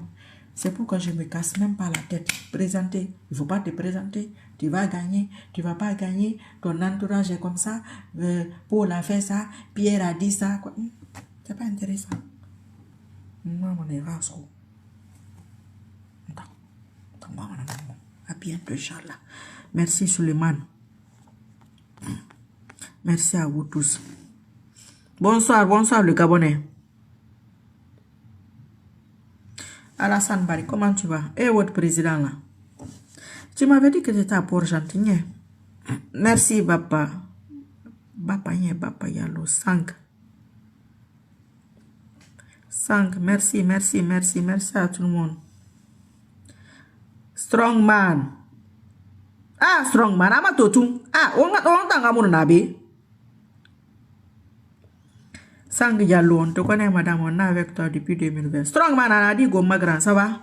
C'est pourquoi je me casse même pas la tête. Présenter, il faut pas te présenter. Tu vas gagner, tu vas pas gagner. Ton entourage est comme ça. Paul a fait ça, Pierre a dit ça. C'est pas intéressant. Moi, mon erreur, à bientôt, Inch'Allah. Merci, Suleiman. Merci à vous tous. Bonsoir, bonsoir, le Gabonais. Alassane Bari, comment tu vas? Et votre président là? Tu m'avais dit que tu étais à Port-Gentil. Merci, Bapa. Bapa Yalo, 5. 5, merci à tout le monde. Strongman. Ah, Strongman, Amatotung. Ah, on tanga mon nabe. Sang Diallo, on te connaît, madame, on est avec toi depuis 2020. Strongman a dit, go, ma grand, ça va?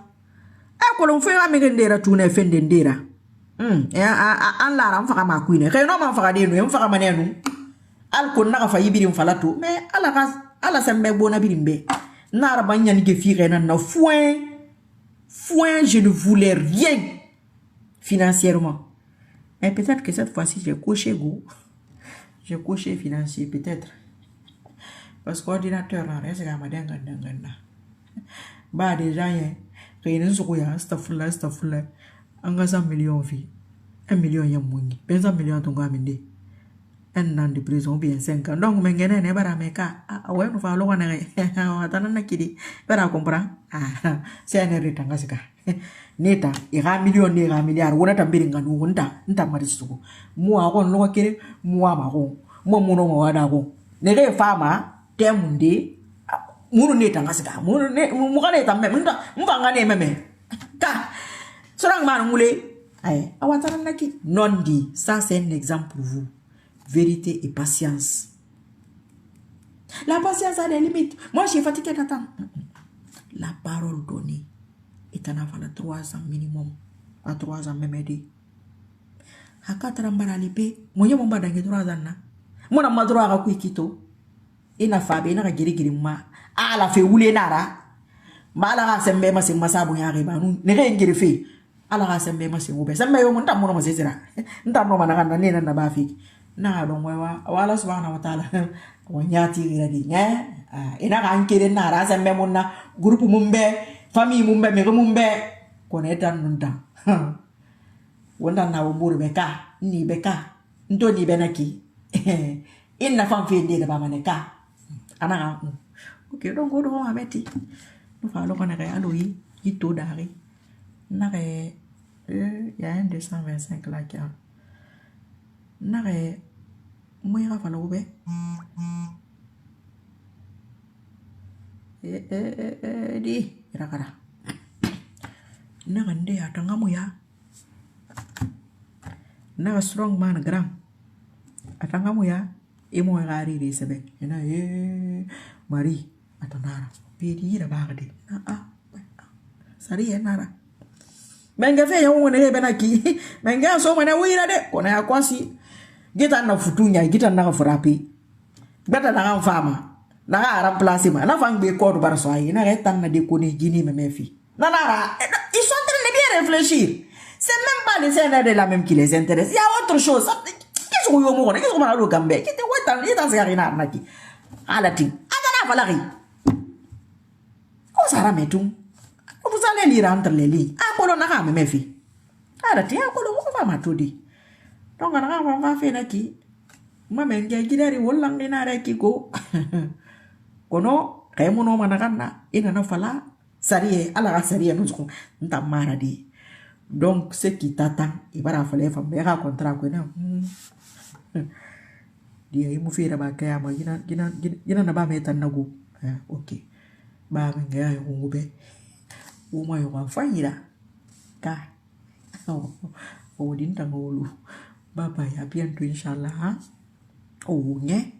Eh, qu'on fait un mégendera, tout n'est fait d'endera. An la ram faka ma kuine kay no man faka de no faka manenu al kon na fa yibirim falatu mais ala sembe bona birimbe na ra banya ni ke fi rena na foin je ne voulais rien financièrement mais peut-être que cette fois-ci j'ai coché financier peut-être parce que ordinateur là reste ga madenga ba déjà yen kay ne suko ya astaghfirullah anga 100 millions vie 1 million ya mungi ben 100 millions to ngaminde un an de prison bien 5 ans donc mengene ne bara meka ouais no fa lo wana atana na kidi bara comprend c'est un erreur tangasika neta ira million ne ira milliard wona tambiri nganu nta mari suko mu a kon lo kere mu a ma ko mo no mo wada ko ne re fama temunde munu ne tangasika mu kale tambe mvanga ne meme ka Sorang man moulé, awatara naki non dit. Ça c'est un exemple pour vous. Vérité et patience. La patience a des limites. Moi j'ai fatigué d'attendre. La parole donnée est en avant de 3 ans minimum. À 3 ans même aidé. À 4 ans baralipe, moi y'a mon badangue 3 ans na. Mon amadro a rakui kito. Ina fabe ina giri ma. A la fe oule nara. Ma la sembe ma sing masabu ya riba. Nere ngiri fe. Ala ka sembe ma singo be sembe yo mun tamuno ma sesira ntamno mana kan ne na ba fi na don wewa wala subhanahu wa ta'ala wanyati giradi nya ina kan kire na ra sembe mun na groupe mun be famille mun be me mun be ko ne tan nunta wonda na wo mburu be ka ni be ka ndo ni be naki inna fam fe de ba maneka ana ok donc go do ameti no fa lo kana ga aloyi ito dari. Il y a un 225 là qui a. Nare, moi il va falloir ouvrir. Di, kira-kira. Nare ndé atanga muya. Nare strong man grand. Atanga muya. Imo ngari di sebe. Ina Marie atanara. Pedi ira bagde. Na sari nara. Menga fe yo wona hebe na ki menga so mana wira de kona ya kwasi gita na futunya gita na frapi beta na fama na ara place ma na fang be ko do bar so ay na retan na de ko ni gini me mefi na ils sont en train de bien réfléchir c'est même pas les scènes de la même qui les intéresse il y a autre chose qu'est-ce que yo mo qu'est-ce que ma lo gambe qui te wata ni tan serina na ki ala tin agana falari ko sara metum. Vous allez lire entre les lignes. Ah, qu'on a même fait. Ah, tiens, qu'on va m'attendre. Donc, on va faire qui. Moi, même, j'ai dit, il y a un peu de go. Kono, quand on a managana, il en a fallu. Sarié, à la sarié, nous sommes dans maradi. Donc, ce qui t'attend, il va falloir faire un contrat. Dia, il m'a fait la bagarre, il n'a pas mis un nago. Ok. Bah, il y a un peu. Uma yo wafanyira ka odinta ngolu baba ya pia tu inshallah o nye